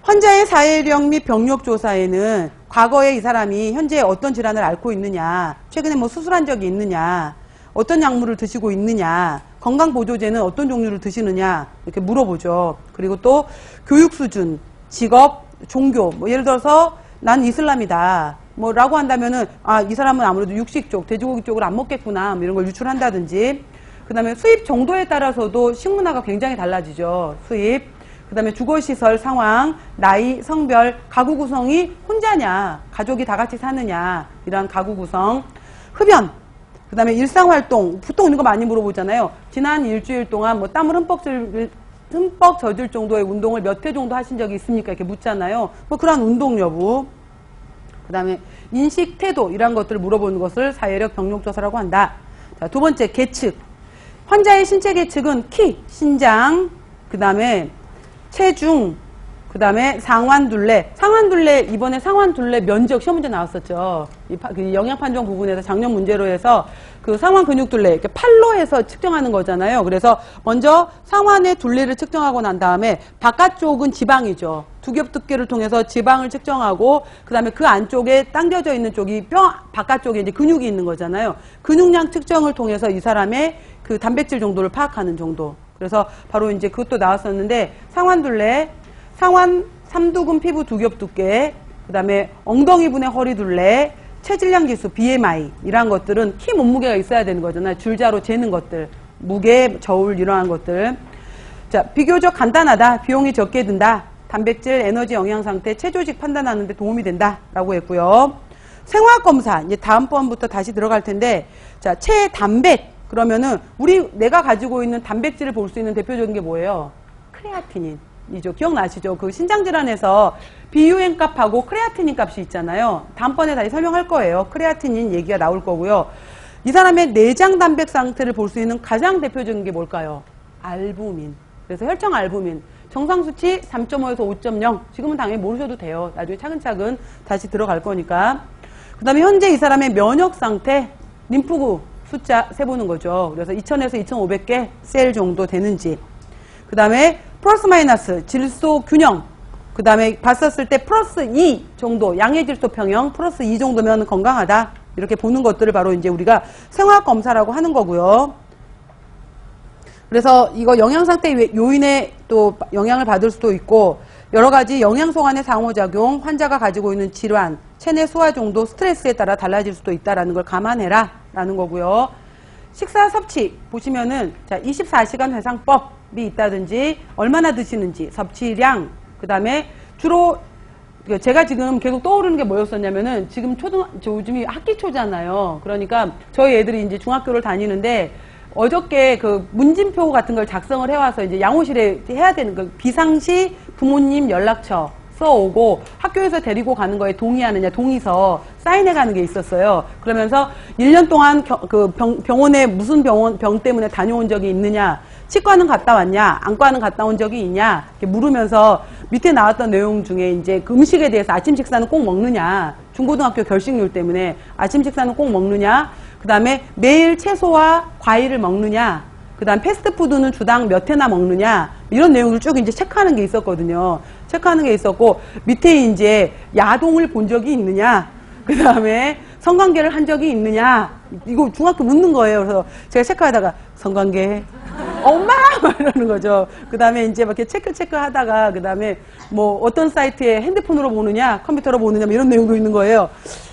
환자의 사회력 및 병력 조사에는 과거에 이 사람이 현재 어떤 질환을 앓고 있느냐, 최근에 뭐 수술한 적이 있느냐, 어떤 약물을 드시고 있느냐, 건강보조제는 어떤 종류를 드시느냐 이렇게 물어보죠. 그리고 또 교육 수준, 직업, 종교, 뭐 예를 들어서 난 이슬람이다 뭐 라고 한다면은 이 사람은 아무래도 육식 쪽, 돼지고기 쪽을 안 먹겠구나 뭐 이런 걸 유출한다든지. 그 다음에 수입 정도에 따라서도 식문화가 굉장히 달라지죠. 수입. 그 다음에 주거시설 상황, 나이, 성별, 가구 구성이 혼자냐, 가족이 다 같이 사느냐, 이러한 가구 구성, 흡연, 그 다음에 일상활동, 보통 이런 거 많이 물어보잖아요. 지난 일주일 동안 뭐 땀을 흠뻑 젖을 정도의 운동을 몇 회 정도 하신 적이 있습니까? 이렇게 묻잖아요. 뭐 그런 운동 여부, 그 다음에 인식, 태도, 이런 것들을 물어보는 것을 사회력 병력조사라고 한다. 자, 두 번째, 계측. 환자의 신체 계측은 키, 신장, 그 다음에 체중, 그 다음에 상완둘레. 상완둘레, 이번에 상완둘레 면적 시험 문제 나왔었죠. 그 영양판정 부분에서 작년 문제로 해서 그 상완 근육둘레, 이렇게 팔로 해서 측정하는 거잖아요. 그래서 먼저 상완의 둘레를 측정하고 난 다음에 바깥쪽은 지방이죠. 두겹 두께를 통해서 지방을 측정하고 그 다음에 그 안쪽에 당겨져 있는 쪽이 뼈 바깥쪽에 이제 근육이 있는 거잖아요. 근육량 측정을 통해서 이 사람의 그 단백질 정도를 파악하는 정도. 그래서 바로 이제 그것도 나왔었는데 상완둘레, 상완 삼두근 피부 두겹 두께, 그 다음에 엉덩이 분의 허리 둘레, 체질량 지수 BMI 이러한 것들은 키 몸무게가 있어야 되는 거잖아요. 줄자로 재는 것들, 무게, 저울 이러한 것들. 자, 비교적 간단하다. 비용이 적게 든다. 단백질, 에너지, 영양 상태, 체조직 판단하는 데 도움이 된다라고 했고요. 생화학 검사 이제 다음번부터 다시 들어갈 텐데, 자, 체단백 그러면은 내가 가지고 있는 단백질을 볼 수 있는 대표적인 게 뭐예요? 크레아티닌이죠. 기억나시죠? 그 신장질환에서 비유행 값하고 크레아티닌 값이 있잖아요. 다음번에 다시 설명할 거예요. 크레아티닌 얘기가 나올 거고요. 이 사람의 내장 단백 상태를 볼 수 있는 가장 대표적인 게 뭘까요? 알부민. 그래서 혈청 알부민. 정상 수치 3.5에서 5.0. 지금은 당연히 모르셔도 돼요. 나중에 차근차근 다시 들어갈 거니까. 그 다음에 현재 이 사람의 면역 상태, 림프구 숫자 세보는 거죠. 그래서 2000에서 2500개 셀 정도 되는지. 그 다음에 플러스 마이너스 질소 균형. 그 다음에 봤었을 때 플러스 2 정도, 양의 질소 평형 플러스 2 정도면 건강하다. 이렇게 보는 것들을 바로 이제 우리가 생화학 검사라고 하는 거고요. 그래서 이거 영양 상태 요인에 또 영향을 받을 수도 있고, 여러 가지 영양 소관의 상호작용, 환자가 가지고 있는 질환, 체내 소화 정도, 스트레스에 따라 달라질 수도 있다라는 걸 감안해라 라는 거고요. 식사 섭취 보시면은 자, 24시간 회상법이 있다든지 얼마나 드시는지, 섭취량, 그 다음에 주로 제가 지금 계속 떠오르는 게 뭐였었냐면은 지금 요즘이 학기 초잖아요. 그러니까 저희 애들이 이제 중학교를 다니는데 어저께 그 문진표 같은 걸 작성을 해와서 이제 양호실에 해야 되는 거, 비상시 부모님 연락처 써오고 학교에서 데리고 가는 거에 동의하느냐, 동의서 사인해 가는 게 있었어요. 그러면서 1년 동안 병원에 무슨 병 때문에 다녀온 적이 있느냐, 치과는 갔다 왔냐, 안과는 갔다 온 적이 있냐, 이렇게 물으면서 밑에 나왔던 내용 중에 이제 그 음식에 대해서 아침 식사는 꼭 먹느냐, 중고등학교 결식률 때문에 아침 식사는 꼭 먹느냐, 그 다음에 매일 채소와 과일을 먹느냐, 그 다음 패스트푸드는 주당 몇 회나 먹느냐, 이런 내용을 쭉 이제 체크하는 게 있었거든요. 체크하는 게 있었고, 밑에 이제 야동을 본 적이 있느냐, 그 다음에 성관계를 한 적이 있느냐, 이거 중학교 묻는 거예요. 그래서 제가 체크하다가 성관계, 엄마! 막 이러는 거죠. 그 다음에 이제 막 이렇게 체크 하다가, 그 다음에 뭐 어떤 사이트에 핸드폰으로 보느냐, 컴퓨터로 보느냐, 뭐 이런 내용도 있는 거예요.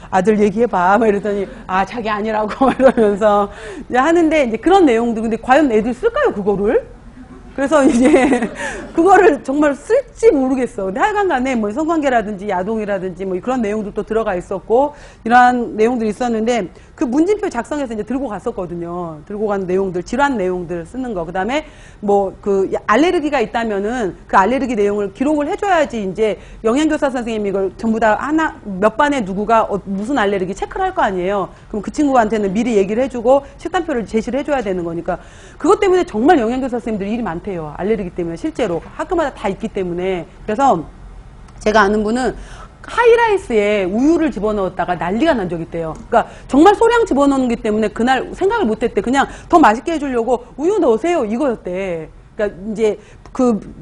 아들 얘기해봐. 막 이러더니, 자기 아니라고. 막 이러면서 이제 하는데, 이제 그런 내용도, 근데 과연 애들 쓸까요, 그거를? 그래서 이제 그거를 정말 쓸지 모르겠어. 근데 하여간 간에 뭐 성관계라든지 야동이라든지 뭐 그런 내용들도 들어가 있었고, 이러한 내용들이 있었는데, 그 문진표 작성해서 이제 들고 갔었거든요. 들고 간 내용들, 질환 내용들 쓰는 거. 그 다음에 뭐 그 알레르기가 있다면은 그 알레르기 내용을 기록을 해줘야지 이제 영양교사 선생님이 이걸 전부 다 몇 반에 누구가 무슨 알레르기 체크를 할 거 아니에요. 그럼 그 친구한테는 미리 얘기를 해주고 식단표를 제시를 해줘야 되는 거니까. 그것 때문에 정말 영양교사 선생님들 일이 많대요. 알레르기 때문에 실제로. 학교마다 다 있기 때문에. 그래서 제가 아는 분은 하이라이스에 우유를 집어넣었다가 난리가 난 적이 있대요. 그러니까 정말 소량 집어넣는 기 때문에 그날 생각을 못했대. 그냥 더 맛있게 해주려고 우유 넣으세요 이거였대. 그러니까 이제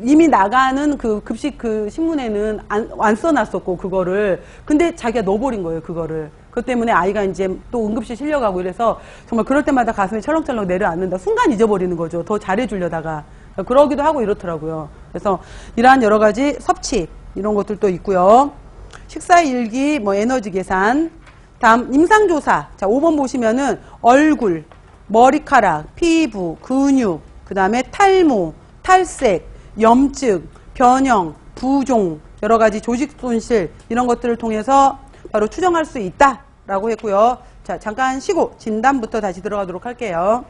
이미 나가는 그 급식 그 신문에는 안 써놨었고 그거를. 근데 자기가 넣어버린 거예요 그거를. 그것 때문에 아이가 이제 또 응급실 실려가고 이래서 정말 그럴 때마다 가슴이 철렁철렁 내려앉는다. 순간 잊어버리는 거죠. 더 잘해주려다가. 그러기도 하고 이렇더라고요. 그래서 이러한 여러 가지 섭취 이런 것들도 있고요. 식사 일기, 뭐 에너지 계산. 다음 임상조사. 자, 5번 보시면은 얼굴, 머리카락, 피부, 근육, 그 다음에 탈모, 탈색, 염증, 변형, 부종, 여러 가지 조직 손실 이런 것들을 통해서 바로 추정할 수 있다라고 했고요. 자, 잠깐 쉬고 진단부터 다시 들어가도록 할게요.